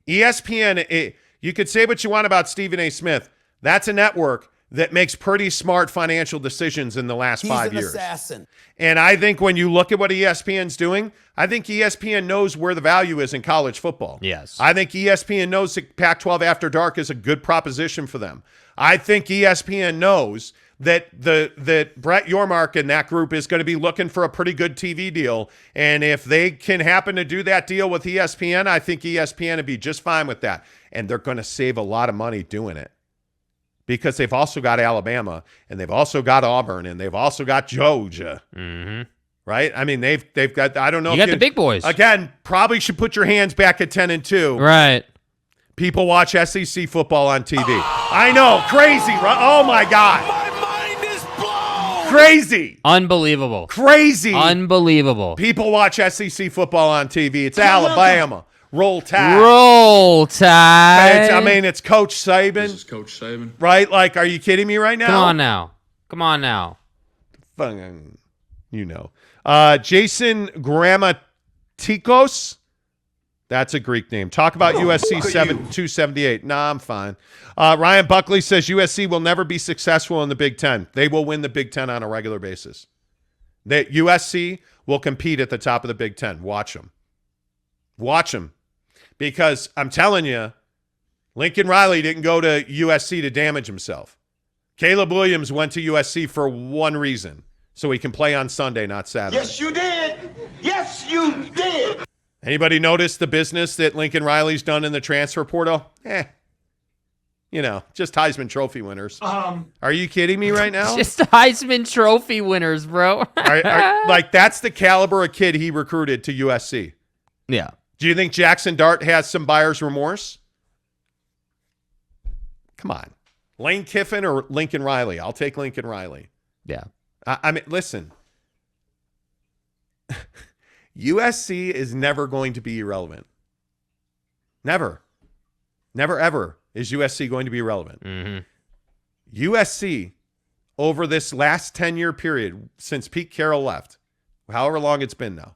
ESPN, you could say what you want about Stephen A. Smith. That's a network that makes pretty smart financial decisions in the last 5 years. He's an assassin. And I think when you look at what ESPN's doing, I think ESPN knows where the value is in college football. Yes. I think ESPN knows that Pac-12 After Dark is a good proposition for them. I think ESPN knows that Brett Yormark and that group is going to be looking for a pretty good TV deal. And if they can happen to do that deal with ESPN, I think ESPN would be just fine with that. And they're going to save a lot of money doing it, because they've also got Alabama, and they've also got Auburn, and they've also got Georgia. Mm-hmm. Right? I mean, they've got, I don't know. You got the big boys. Again, probably should put your hands back at 10-2. Right. People watch SEC football on TV. I know. Crazy, right? Oh, my God. My mind is blown. Crazy. Unbelievable. Crazy. Unbelievable. People watch SEC football on TV. It's Alabama. Roll Tide. Roll Tide. I mean, it's Coach Saban. This is Coach Saban. Right? Like, are you kidding me right now? Come on now. You know. Jason Grammatikos. That's a Greek name. Talk about USC 278. Nah, I'm fine. Ryan Buckley says USC will never be successful in the Big Ten. They will win the Big Ten on a regular basis. That USC will compete at the top of the Big Ten. Watch them. Watch them. Because I'm telling you, Lincoln Riley didn't go to USC to damage himself. Caleb Williams went to USC for one reason, so he can play on Sunday, not Saturday. Yes, you did. Yes, you did. Anybody notice the business that Lincoln Riley's done in the transfer portal? You know, just Heisman Trophy winners. Are you kidding me right now? Just Heisman Trophy winners, bro. Like, that's the caliber of kid he recruited to USC. Yeah. Do you think Jackson Dart has some buyer's remorse? Come on. Lane Kiffin or Lincoln Riley? I'll take Lincoln Riley. Yeah. I mean, listen. USC is never going to be irrelevant. Never. Never, ever is USC going to be irrelevant. Mm-hmm. USC, over this last 10-year period, since Pete Carroll left, however long it's been now,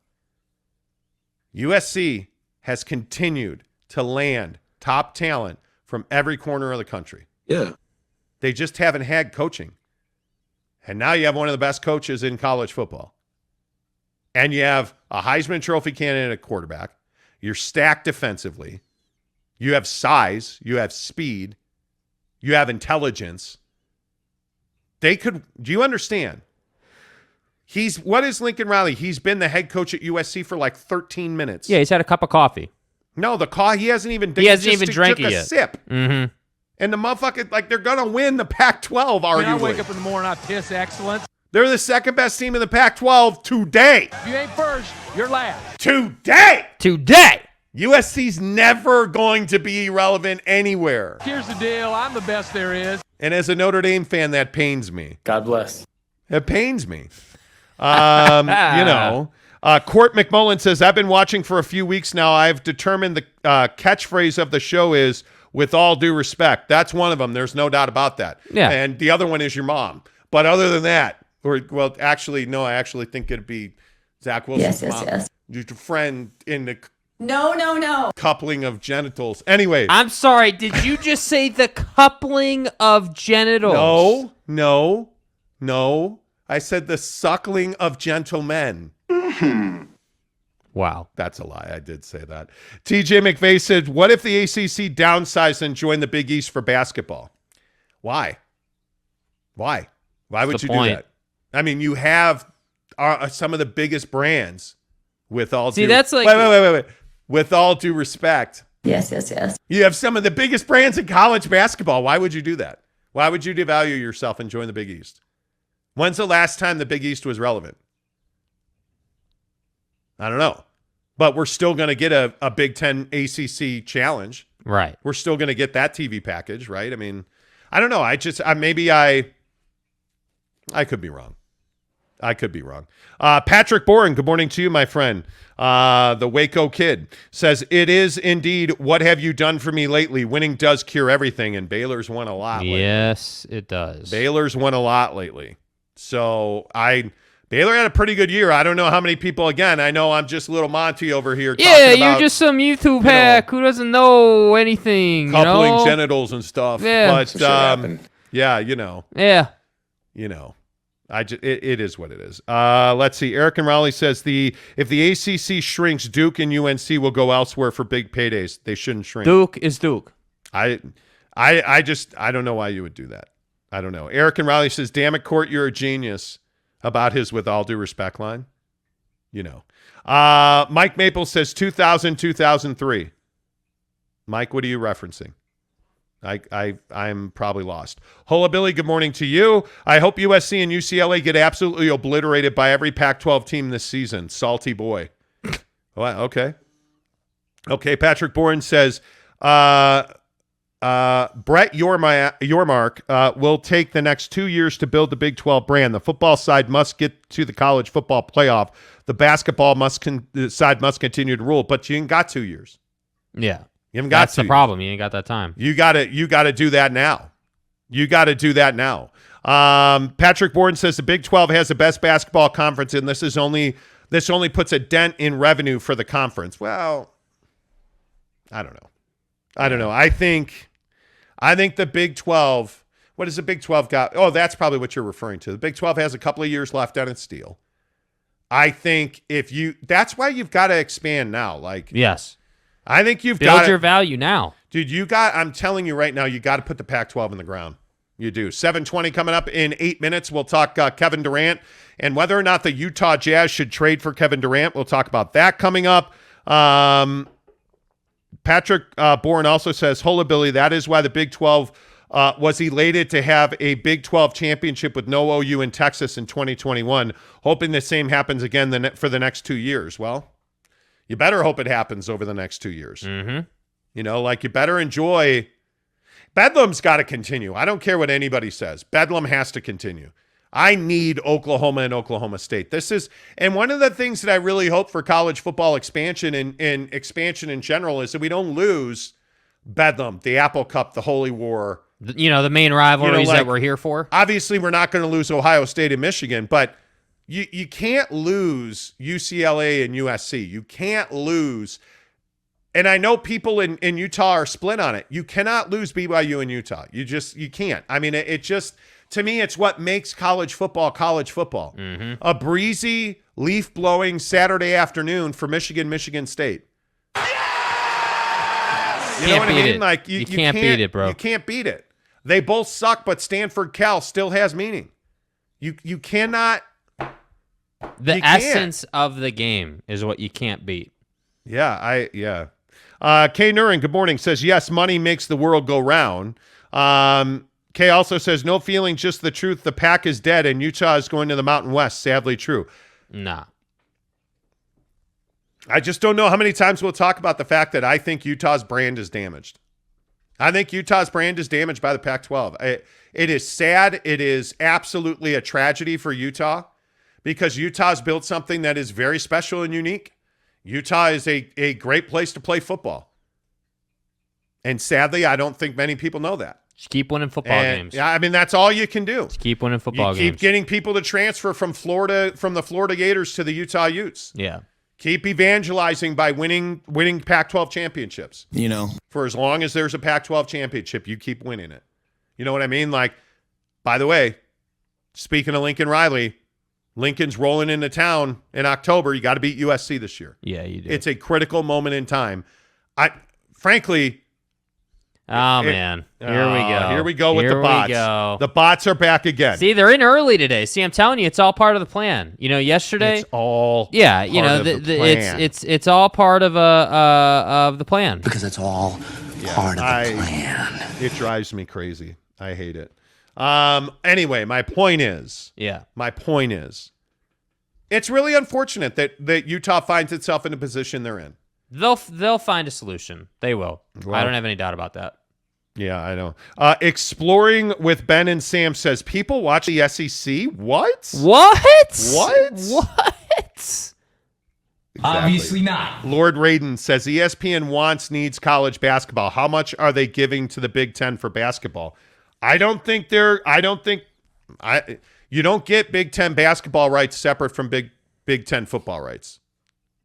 USC has continued to land top talent from every corner of the country. Yeah. They just haven't had coaching. And now you have one of the best coaches in college football. And you have a Heisman Trophy candidate at quarterback. You're stacked defensively. You have size. You have speed. You have intelligence. Do you understand? What is Lincoln Riley? He's been the head coach at USC for like 13 minutes. Yeah, he's had a cup of coffee. No, he hasn't even drank it yet. A sip. Mm-hmm. And the motherfucker, like, they're going to win the Pac-12, arguably. When I wake up in the morning, I piss excellence. They're the second best team in the Pac-12 today. If you ain't first, you're last. Today. USC's never going to be irrelevant anywhere. Here's the deal. I'm the best there is. And as a Notre Dame fan, that pains me. God bless. It pains me. Court McMullen says, I've been watching for a few weeks now. I've determined the catchphrase of the show is, with all due respect. That's one of them. There's no doubt about that. Yeah. And the other one is your mom. But other than that, actually, no, I actually think it'd be Zach Wilson's mom. Yes. Your friend in the No. coupling of genitals. Anyway. I'm sorry. Did you just say the coupling of genitals? No. I said the suckling of gentlemen. Wow. That's a lie. I did say that. TJ McVeigh said, what if the ACC downsized and joined the Big East for basketball? Why? Why would you do that? I mean, you have some of the biggest brands with all due... that's like... Wait. With all due respect. Yes. You have some of the biggest brands in college basketball. Why would you do that? Why would you devalue yourself and join the Big East? When's the last time the Big East was relevant? I don't know. But we're still going to get a Big Ten ACC challenge. Right. We're still going to get that TV package, right? I mean, I don't know. I could be wrong. Patrick Boren, good morning to you, my friend. The Waco kid says, it is indeed, what have you done for me lately? Winning does cure everything, and Baylor's won a lot lately. Yes, it does. Baylor's won a lot lately. So Baylor had a pretty good year. I don't know how many people, again, I know I'm just little Monty over here talking about, you're just some YouTube hack who doesn't know anything, coupling genitals and stuff. Yeah. But, yeah. It is what it is. Let's see. Eric and Raleigh says if the ACC shrinks, Duke and UNC will go elsewhere for big paydays. They shouldn't shrink. Duke is Duke. I don't know why you would do that. I don't know. Eric and Raleigh says, damn it, Court, you're a genius, about his with all due respect line. Mike Maple says 2000, 2003. Mike, what are you referencing? I'm probably lost. Hola Billy, good morning to you. I hope USC and UCLA get absolutely obliterated by every Pac-12 team this season. Salty boy. Well, okay. Patrick Bourne says, Brett Yormark will take the next 2 years to build the Big 12 brand. The football side must get to the college football playoff. The basketball side must continue to rule, but you ain't got 2 years. Yeah. You haven't got That's to. the problem. You ain't got that time. You got to do that now. You got to do that now. Patrick Bourne says the Big 12 has the best basketball conference, and this only puts a dent in revenue for the conference. Well, I don't know. I think the Big 12, what does the Big 12 got? Oh, that's probably what you're referring to. The Big 12 has a couple of years left on its deal. I think that's why you've got to expand now. Like, yes. I think you've build got your value now. Dude, I'm telling you right now, you got to put the Pac-12 in the ground. You do. 7:20 coming up in 8 minutes. We'll talk Kevin Durant and whether or not the Utah Jazz should trade for Kevin Durant. We'll talk about that coming up. Patrick Bourne also says, hola, Billy, that is why the Big 12 was elated to have a Big 12 championship with no OU in Texas in 2021, hoping the same happens again for the next 2 years. Well, you better hope it happens over the next 2 years. Mm-hmm. You know, like you better enjoy. Bedlam's got to continue. I don't care what anybody says. Bedlam has to continue. I need Oklahoma and Oklahoma State. And one of the things that I really hope for college football expansion and expansion in general is that we don't lose Bedlam, the Apple Cup, the Holy War. The main rivalries that we're here for. Obviously, we're not going to lose Ohio State and Michigan, but you can't lose UCLA and USC. You can't lose. And I know people in Utah are split on it. You cannot lose BYU in Utah. You can't. I mean, it just, to me, it's what makes college football college football. Mm-hmm. A breezy, leaf-blowing Saturday afternoon for Michigan State. Yes! You know what I mean? It. Like you can't beat it, bro. You can't beat it. They both suck, but Stanford Cal still has meaning. You cannot. The essence of the game is what you can't beat. Yeah. Kay Nurin, good morning, says, yes, money makes the world go round. Kay also says, no feeling, just the truth. The Pac is dead and Utah is going to the Mountain West. Sadly true. Nah. I just don't know how many times we'll talk about the fact that I think Utah's brand is damaged. I think Utah's brand is damaged by the Pac-12. It is sad. It is absolutely a tragedy for Utah because Utah's built something that is very special and unique. Utah is a great place to play football. And sadly, I don't think many people know that. Just keep winning football games. Yeah, I mean, that's all you can do. Just keep winning football games. Keep getting people to transfer from the Florida Gators to the Utah Utes. Yeah. Keep evangelizing by winning Pac-12 championships. For as long as there's a Pac-12 championship, you keep winning it. You know what I mean? Like, by the way, speaking of Lincoln Riley, Lincoln's rolling into town in October. You got to beat USC this year. Yeah, you do. It's a critical moment in time. Frankly. Man. Here we go. Here we go with the bots. The bots are back again. See, they're in early today. See, I'm telling you, it's all part of the plan. Yesterday. It's all part of the plan. It's all part of the plan. Because it's all part of the plan. It drives me crazy. I hate it. Anyway, my point is, it's really unfortunate that Utah finds itself in the position they're in. They'll find a solution. They will. Well, I don't have any doubt about that. Yeah, I know. Exploring with Ben and Sam says, people watch the SEC? What? Obviously not. Lord Raiden says, ESPN needs college basketball. How much are they giving to the Big Ten for basketball? You don't get Big Ten basketball rights separate from Big Ten football rights.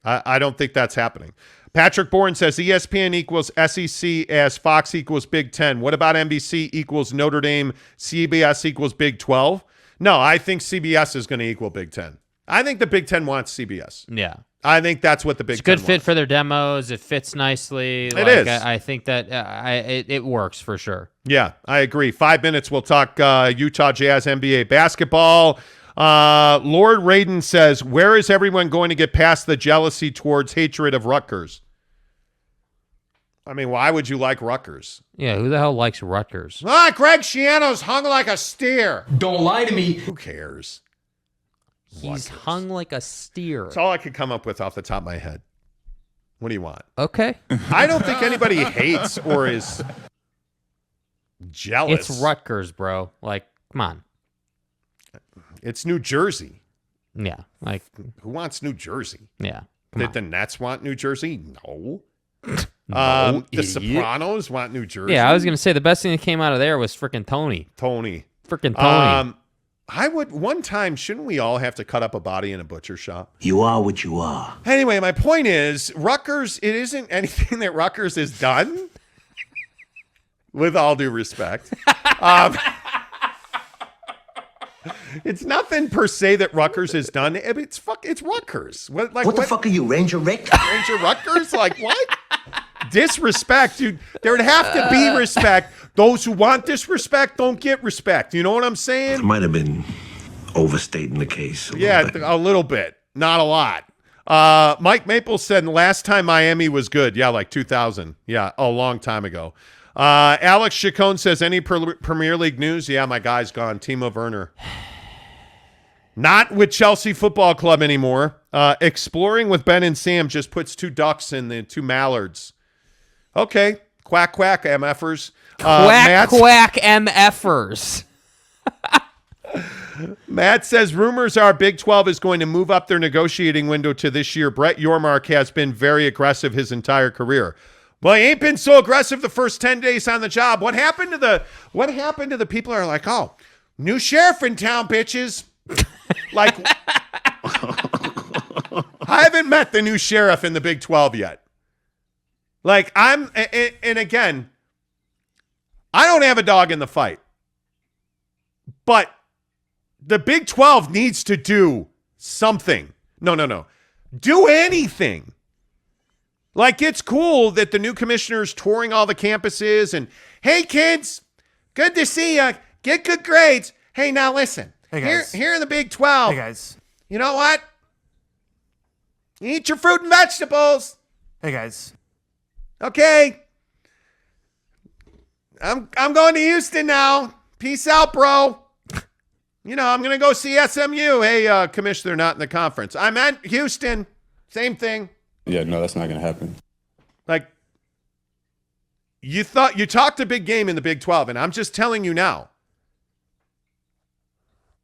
I don't think that's happening. Patrick Bourne says ESPN equals SEC as Fox equals Big Ten. What about NBC equals Notre Dame, CBS equals Big 12? No, I think CBS is going to equal Big Ten. I think the Big Ten wants CBS. Yeah. I think that's what the Big Ten wants. It's a good fit for their demos. It fits nicely. It is. I think that it works for sure. Yeah, I agree. 5 minutes, we'll talk Utah Jazz NBA basketball. Lord Raiden says, where is everyone going to get past the jealousy towards hatred of Rutgers? I mean, why would you like Rutgers? Yeah, who the hell likes Rutgers? Greg Schiano's hung like a steer. Don't lie to me. Who cares? He's hung like a steer. That's all I could come up with off the top of my head. What do you want? Okay. I don't think anybody hates or is jealous. It's Rutgers, bro. Like, come on. It's New Jersey. Yeah. Like, who wants New Jersey? Yeah. Did the Nets want New Jersey? No. No, The idiot. Sopranos want New Jersey. Yeah, I was gonna say the best thing that came out of there was freaking Tony. Freaking Tony. I would one time. Shouldn't we all have to cut up a body in a butcher shop? You are what you are. Anyway, my point is, Rutgers. It isn't anything that Rutgers has done. With all due respect, it's nothing per se that Rutgers has done. It's Rutgers. What the fuck are you, Ranger Rick? Ranger Rutgers? Like what? Disrespect, dude. There would have to be respect. Those who want disrespect don't get respect. You know what I'm saying? Might have been overstating the case. A little bit. Not a lot. Mike Maple said last time Miami was good. Yeah, like 2000. Yeah, a long time ago. Alex Chacon says, any Premier League news? Yeah, my guy's gone. Timo Werner. Not with Chelsea Football Club anymore. Exploring with Ben and Sam just puts 2 ducks in the 2 mallards. Okay. Quack, quack, MFers. Quack, MFers. Matt says, rumors are Big 12 is going to move up their negotiating window to this year. Brett Yormark has been very aggressive his entire career. Well, he ain't been so aggressive the first 10 days on the job. What happened to the people who are like, oh, new sheriff in town, bitches. Like, I haven't met the new sheriff in the Big 12 yet. Like, and again, I don't have a dog in the fight. But the Big 12 needs to do something. No. Do anything. Like, it's cool that the new commissioner's touring all the campuses and, hey, kids, good to see you. Get good grades. Hey, now listen. Hey, guys. Here in the Big 12. Hey, guys. You know what? Eat your fruit and vegetables. Hey, guys. Okay. I'm going to Houston now. Peace out, bro. You know, I'm going to go see SMU. Hey, commissioner, not in the conference. I'm at Houston. Same thing. Yeah, no, that's not going to happen. Like, you talked a big game in the Big 12, and I'm just telling you now.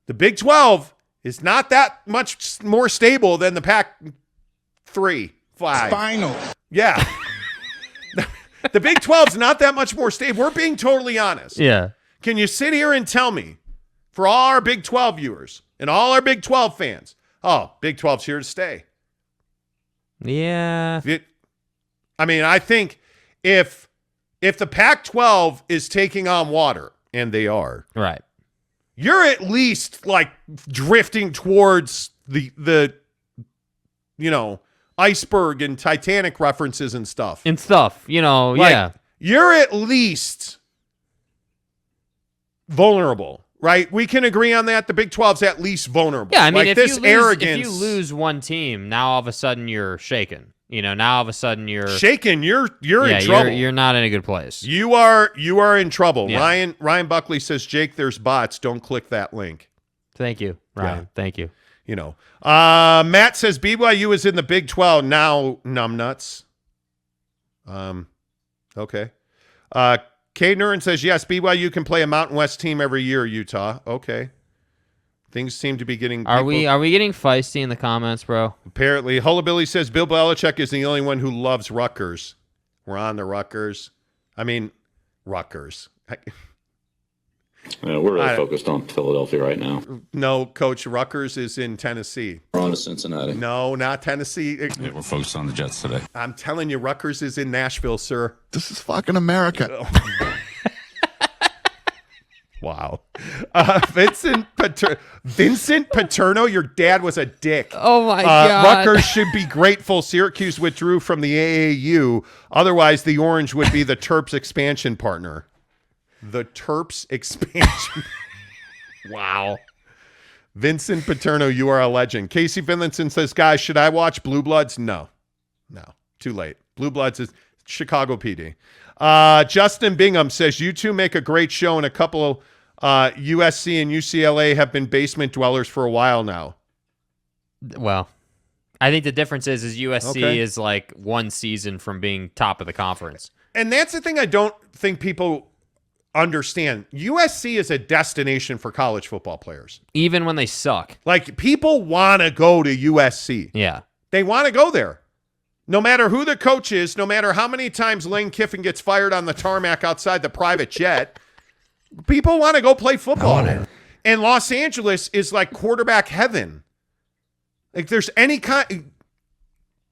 The Big 12 is not that much more stable than the Pac 3, 5. Final. Yeah. The Big 12 is not that much more stable. We're being totally honest. Yeah. Can you sit here and tell me, for all our Big 12 viewers and all our Big 12 fans, oh, Big 12's here to stay? Yeah. I think if the Pac-12 is taking on water, and they are, Right. you're at least like drifting towards the iceberg and Titanic references and stuff. Yeah. You're at least vulnerable, right? We can agree on that. The Big 12's at least vulnerable. Yeah, I mean, like if you lose one team, now all of a sudden you're shaken. Now all of a sudden you're shaken. You're in trouble. You're not in a good place. You are in trouble. Yeah. Ryan Buckley says, Jake, there's bots. Don't click that link. Thank you, Ryan. Yeah. Thank you. Matt says BYU is in the Big 12 now. Numbnuts. Okay. K. Nuren says, yes, BYU can play a Mountain West team every year, Utah. Okay. Things seem to be getting... Are we getting feisty in the comments, bro? Apparently. Hullabilly says, Bill Belichick is the only one who loves Rutgers. We're on the Rutgers. Rutgers. We're really focused on Philadelphia right now. No, Coach, Rutgers is in Tennessee. We're on to Cincinnati. No, not Tennessee. Yeah, we're focused on the Jets today. I'm telling you, Rutgers is in Nashville, sir. This is fucking America. Wow. Vincent Paterno, your dad was a dick. Oh, my God. Rutgers should be grateful Syracuse withdrew from the AAU. Otherwise, the Orange would be the Terps expansion partner. The Terps expansion. Wow. Vincent Paterno, you are a legend. Casey Finlinson says, guys, should I watch Blue Bloods? No. Too late. Blue Bloods is Chicago PD. Justin Bingham says, you two make a great show, and a couple USC and UCLA have been basement dwellers for a while now. Well, I think the difference is USC is like one season from being top of the conference. And that's the thing I don't think people understand. USC is a destination for college football players. Even when they suck. Like, people want to go to USC. Yeah. They want to go there. No matter who the coach is, no matter how many times Lane Kiffin gets fired on the tarmac outside the private jet, people want to go play football. And Los Angeles is like quarterback heaven. Like there's any kind.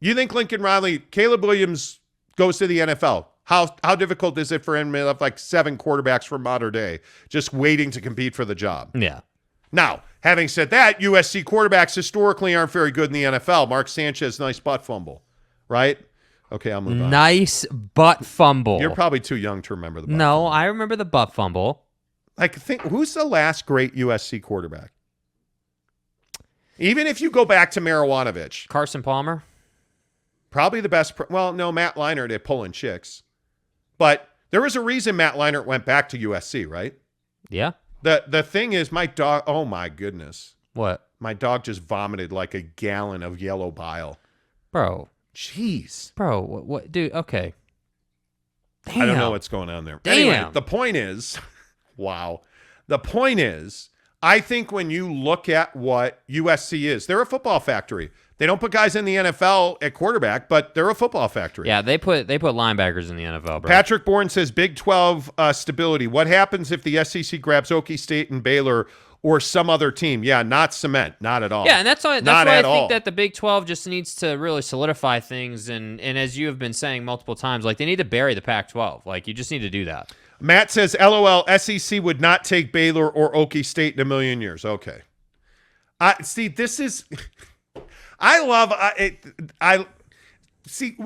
You think Lincoln Riley, Caleb Williams goes to the NFL. How difficult is it for him to have like 7 quarterbacks from modern day just waiting to compete for the job? Yeah. Now, having said that, USC quarterbacks historically aren't very good in the NFL. Mark Sanchez, nice butt fumble. Right? Okay, I'll move on. Nice butt fumble. You're probably too young to remember the butt No, fumble. I remember the butt fumble. Who's the last great USC quarterback? Even if you go back to Marijuanovic. Carson Palmer? Probably the best. No, Matt Leinart at pulling chicks. But there was a reason Matt Leinart went back to USC, right? Yeah. The thing is, my dog, oh my goodness. What? My dog just vomited like a gallon of yellow bile. Bro. Jeez. Bro, what dude, okay. Damn. I don't know what's going on there. Damn. Anyway, the point is, wow. The point is, I think when you look at what USC is, they're a football factory. They don't put guys in the NFL at quarterback, but they're a football factory. Yeah, they put linebackers in the NFL, bro. Patrick Bourne says Big 12 stability. What happens if the SEC grabs Okie State and Baylor or some other team? Yeah, not cement, not at all. Yeah, and that's why I all. think that the Big 12 just needs to really solidify things. And as you have been saying multiple times, like they need to bury the Pac-12. Like you just need to do that. Matt says, LOL, SEC would not take Baylor or Okie State in a million years. Okay. See, this is... I love it. I see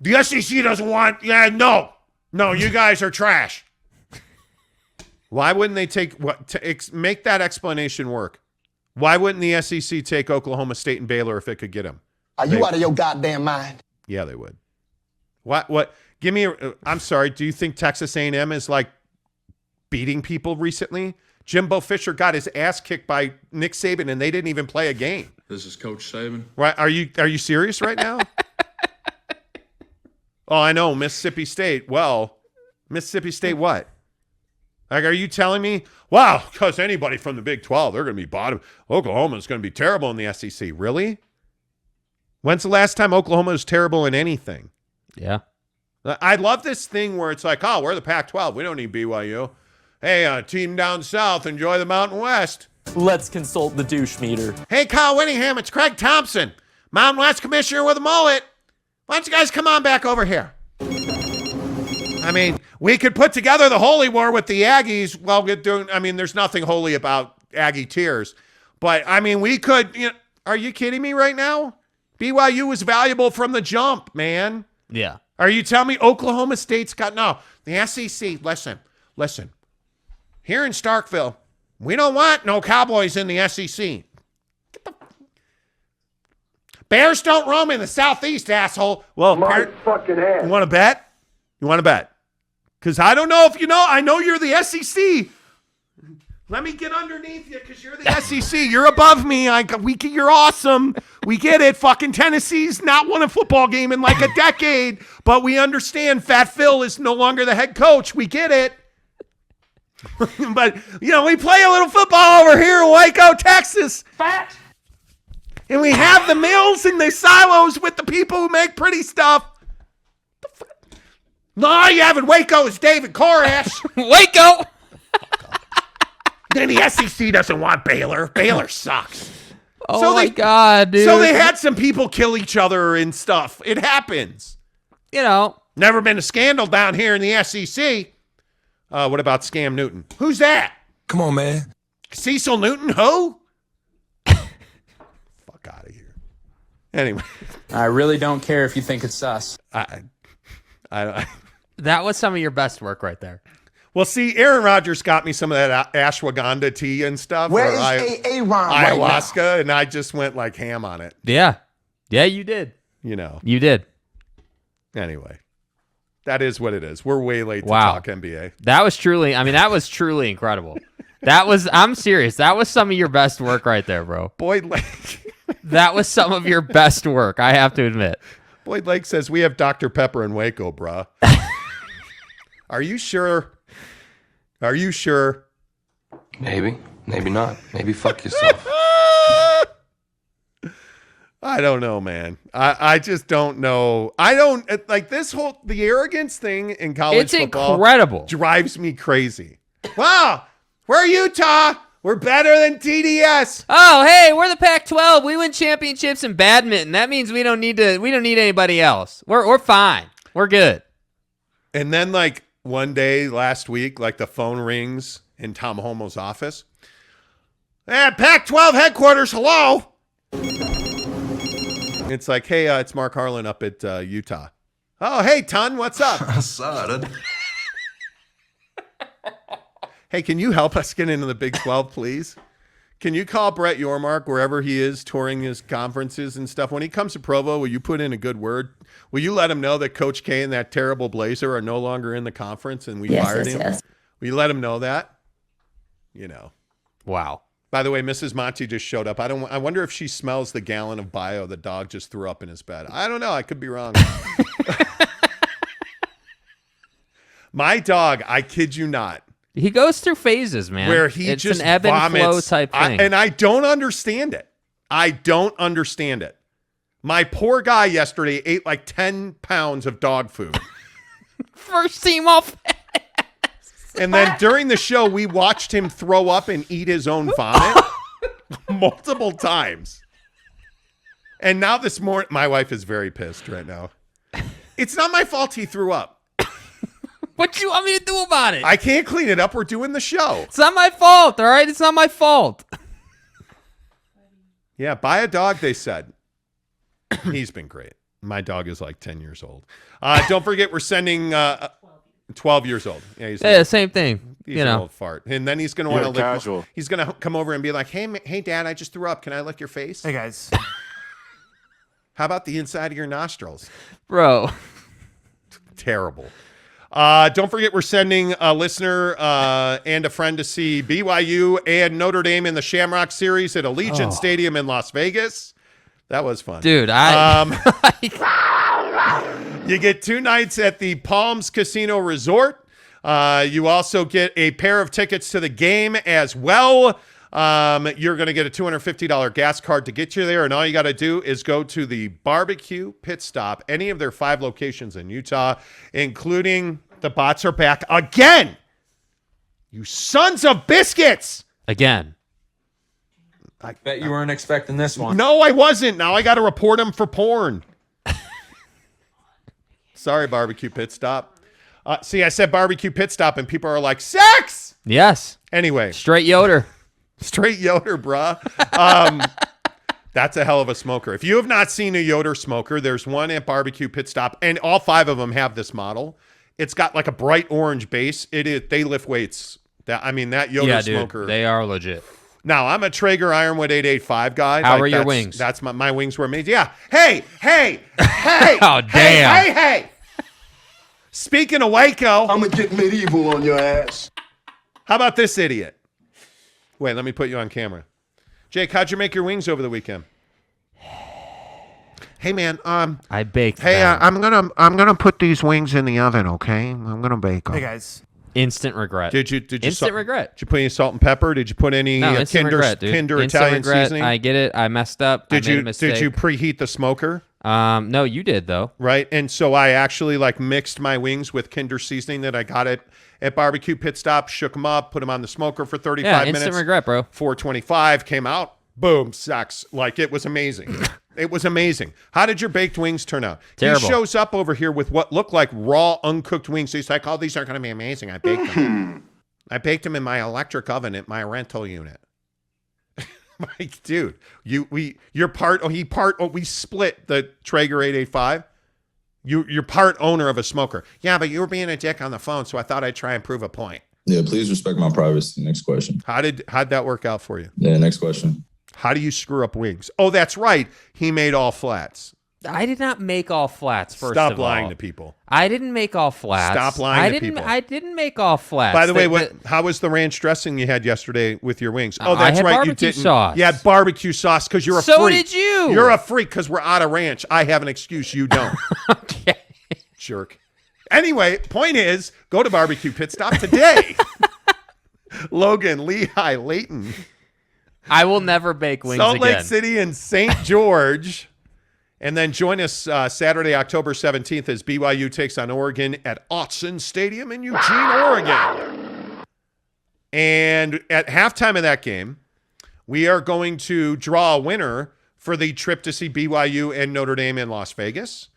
the SEC doesn't want. Yeah, no, you guys are trash. Why wouldn't they take what to make that explanation work? Why wouldn't the SEC take Oklahoma State and Baylor if it could get them? Are you out of your goddamn mind? Yeah, they would. What? Give me. I'm sorry. Do you think Texas A&M is like beating people recently? Jimbo Fisher got his ass kicked by Nick Saban, and they didn't even play a game. This is Coach Saban. Right? Are you serious right now? Oh, I know, Mississippi State. Well, Mississippi State what? Like, are you telling me? Wow, because anybody from the Big 12, they're going to be bottom. Oklahoma's going to be terrible in the SEC. Really? When's the last time Oklahoma was terrible in anything? Yeah. I love this thing where it's like, oh, we're the Pac-12. We don't need BYU. Hey, team down south, enjoy the Mountain West. Let's consult the douche meter. Hey, Kyle Whittingham, it's Craig Thompson, Mountain West commissioner with a mullet. Why don't you guys come on back over here? I mean, we could put together the holy war with the Aggies while we're doing, there's nothing holy about Aggie tears. But, we could, are you kidding me right now? BYU was valuable from the jump, man. Yeah. Are you telling me Oklahoma State's got, no, the SEC, listen. Here in Starkville, we don't want no Cowboys in the SEC. Bears don't roam in the Southeast, asshole. Well, My fucking ass. You want to bet? Because I don't know if you know. I know you're the SEC. Let me get underneath you because you're the SEC. You're above me. You're awesome. We get it. Fucking Tennessee's not won a football game in like a decade, but we understand Fat Phil is no longer the head coach. We get it. But, we play a little football over here in Waco, Texas. Fat. And we have the mills and the silos with the people who make pretty stuff. No, all you have in Waco is David Koresh. Waco! Then the SEC doesn't want Baylor. Baylor sucks. Oh, my God, dude. So they had some people kill each other and stuff. It happens. Never been a scandal down here in the SEC. What about Scam Newton? Who's that? Come on, man. Cecil Newton? Who? Fuck out of here. Anyway. I really don't care if you think it's sus. That was some of your best work right there. Well, see, Aaron Rodgers got me some of that ashwagandha tea and stuff. Where is Aaron right ayahuasca, now? and I just went like ham on it. Yeah. Yeah, you did. You did. Anyway. That is what it is. We're way late to talk NBA. That was truly incredible. I'm serious. That was some of your best work right there, bro. Boyd Lake. That was some of your best work, I have to admit. Boyd Lake says, we have Dr. Pepper in Waco, bruh. Are you sure? Maybe. Maybe not. Maybe fuck yourself. I don't know, man. I just don't know. I don't like the arrogance thing in college football. It's incredible. Drives me crazy. Wow, we're Utah. We're better than TDS. Oh, hey, we're the Pac-12. We win championships in badminton. That means we don't need anybody else. We're fine. We're good. And then like one day last week, like the phone rings in Tom Homo's office. Pac-12 headquarters. Hello. It's like, hey, it's Mark Harlan up at Utah. Oh, hey, Ton, what's up? I saw it. Hey, can you help us get into the Big 12, please? Can you call Brett Yormark wherever he is touring his conferences and stuff? When he comes to Provo, will you put in a good word? Will you let him know that Coach K and that terrible Blazer are no longer in the conference and we fired him? Yes. Will you let him know that? You know. Wow. By the way, Mrs. Monty just showed up. I wonder if she smells the gallon of bio the dog just threw up in his bed. I don't know. I could be wrong. My dog, I kid you not. He goes through phases, man. Where it's just an ebb vomits, and flow type thing. And I don't understand it. I don't understand it. My poor guy yesterday ate like 10 pounds of dog food. First team off. And then during the show, we watched him throw up and eat his own vomit multiple times. And now this morning, my wife is very pissed right now. It's not my fault he threw up. What you want me to do about it? I can't clean it up. We're doing the show. It's not my fault, all right? It's not my fault. Yeah, buy a dog, they said. He's been great. My dog is like 10 years old. Don't forget, we're sending 12 years old. Yeah, same thing. He's an old fart. And then he's going to want to lick. Casual. He's going to come over and be like, hey, Dad, I just threw up. Can I lick your face? Hey, guys. How about the inside of your nostrils? Bro. Terrible. Don't forget, we're sending a listener and a friend to see BYU and Notre Dame in the Shamrock Series at Allegiant Stadium in Las Vegas. That was fun. Dude, you get 2 nights at the Palms Casino Resort. You also get a pair of tickets to the game as well. You're going to get a $250 gas card to get you there, and all you got to do is go to the Barbecue Pit Stop, any of their 5 locations in Utah, including the bots are back again. You sons of biscuits. Again. I bet you weren't expecting this one. No, I wasn't. Now I got to report them for porn. Sorry, Barbecue Pit Stop. See, I said Barbecue Pit Stop, and people are like, sex! Yes. Anyway. Straight Yoder. Straight Yoder, bruh. That's a hell of a smoker. If you have not seen a Yoder smoker, there's one at Barbecue Pit Stop, and all 5 of them have this model. It's got like a bright orange base. They lift weights. That Yoder smoker. Dude, they are legit. Now, I'm a Traeger Ironwood 885 guy. How are your wings? That's my wings were amazing. Yeah. Hey. Oh, damn. Hey. Speaking of Waco. I'm going to get medieval on your ass. How about this idiot? Wait, let me put you on camera. Jake, how'd you make your wings over the weekend? Hey, man. I baked them. I'm gonna put these wings in the oven, okay? I'm gonna bake them. Hey, guys. Instant regret. Did you instant regret? Did you put any salt and pepper? Did you put any Kinder instant Italian regret. seasoning? I get it. I messed up. I made a mistake. Did you preheat the smoker? No, you did though. Right, and so I actually mixed my wings with Kinder seasoning that I got at Barbecue Pit Stop, shook them up, put them on the smoker for 35 minutes. Instant regret, bro. 425 came out. Boom, sucks. It was amazing. It was amazing. How did your baked wings turn out? Terrible. He shows up over here with what looked like raw, uncooked wings. He's like, oh, these are going to be amazing. I baked them. I baked them in my electric oven at my rental unit. Dude, we split the Traeger 885. You're part owner of a smoker. Yeah, but you were being a dick on the phone, so I thought I'd try and prove a point. Yeah, please respect my privacy. Next question. How'd that work out for you? Yeah, next question. How do you screw up wings? Oh, that's right. He made all flats. I did not make all flats, first Stop of all. lying to people. I didn't make all flats. Stop lying to people. I didn't make all flats. By the way, how was the ranch dressing you had yesterday with your wings? Oh, I that's had right. barbecue You didn't. sauce. You had barbecue sauce because you're a freak. So did you. You're a freak because we're out of ranch. I have an excuse. You don't. Okay. Jerk. Anyway, point is, go to Barbecue Pit Stop today. Logan, Lehigh, Layton, I will never bake wings Salt again. Lake City, and St. George. And then join us Saturday, October 17th as BYU takes on Oregon at Autzen Stadium in Eugene, Oregon. And at halftime of that game, we are going to draw a winner for the trip to see BYU and Notre Dame in Las Vegas.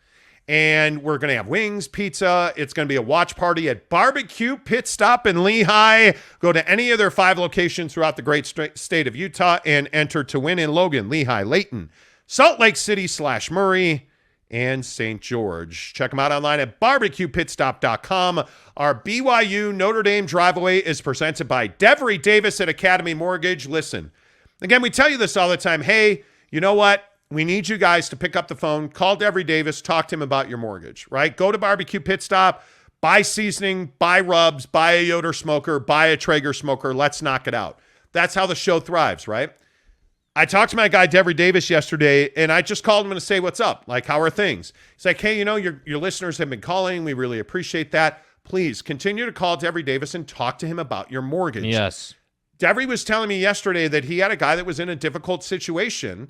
And we're going to have wings, pizza. It's going to be a watch party at Barbecue Pit Stop in Lehigh. Go to any of their 5 locations throughout the great state of Utah and enter to win in Logan, Lehigh, Layton, Salt Lake City / Murray, and St. George. Check them out online at barbecuepitstop.com. Our BYU Notre Dame drive-away is presented by Devery Davis at Academy Mortgage. Listen, again, we tell you this all the time. Hey, you know what? We need you guys to pick up the phone, call Devery Davis, talk to him about your mortgage, right? Go to Barbecue Pit Stop, buy seasoning, buy rubs, buy a Yoder smoker, buy a Traeger smoker. Let's knock it out. That's how the show thrives, right? I talked to my guy, Devery Davis, yesterday, and I just called him to say, what's up? Like, how are things? He's like, hey, you know, your listeners have been calling. We really appreciate that. Please continue to call Devery Davis and talk to him about your mortgage. Yes. Devery was telling me yesterday that he had a guy that was in a difficult situation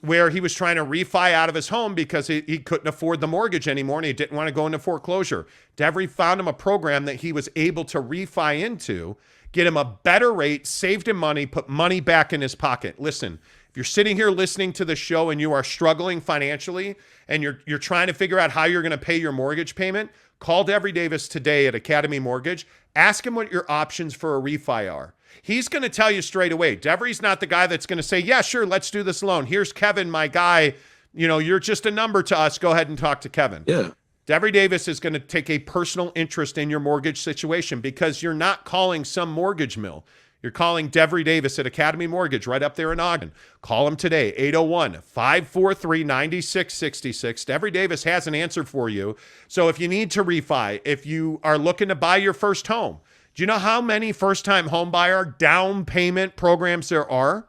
where he was trying to refi out of his home because he couldn't afford the mortgage anymore and he didn't want to go into foreclosure. Devery found him a program that he was able to refi into, get him a better rate, saved him money, put money back in his pocket. Listen, if you're sitting here listening to the show and you are struggling financially and you're trying to figure out how you're going to pay your mortgage payment, call Devery Davis today at Academy Mortgage. Ask him what your options for a refi are. He's going to tell you straight away. Devery's not the guy that's going to say, yeah, sure, let's do this loan. Here's Kevin, my guy. You know, you're just a number to us. Go ahead and talk to Kevin. Yeah. Devery Davis is going to take a personal interest in your mortgage situation because you're not calling some mortgage mill. You're calling Devery Davis at Academy Mortgage right up there in Ogden. Call him today, 801-543-9666. Devery Davis has an answer for you. So if you need to refi, if you are looking to buy your first home, do you know how many first-time home buyer down payment programs there are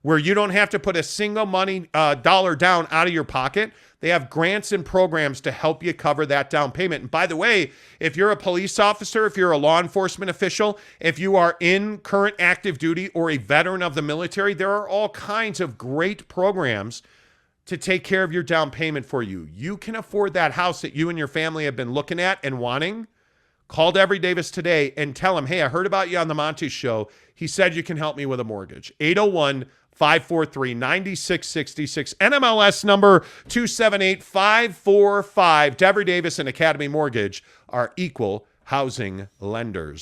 where you don't have to put a single dollar down out of your pocket? They have grants and programs to help you cover that down payment. And by the way, if you're a police officer, if you're a law enforcement official, if you are in current active duty or a veteran of the military, there are all kinds of great programs to take care of your down payment for you. You can afford that house that you and your family have been looking at and wanting. Call Devery Davis today and tell him, hey, I heard about you on the Monty Show. He said you can help me with a mortgage. 801-543-9666. NMLS number 278545. Devery Davis and Academy Mortgage are equal housing lenders.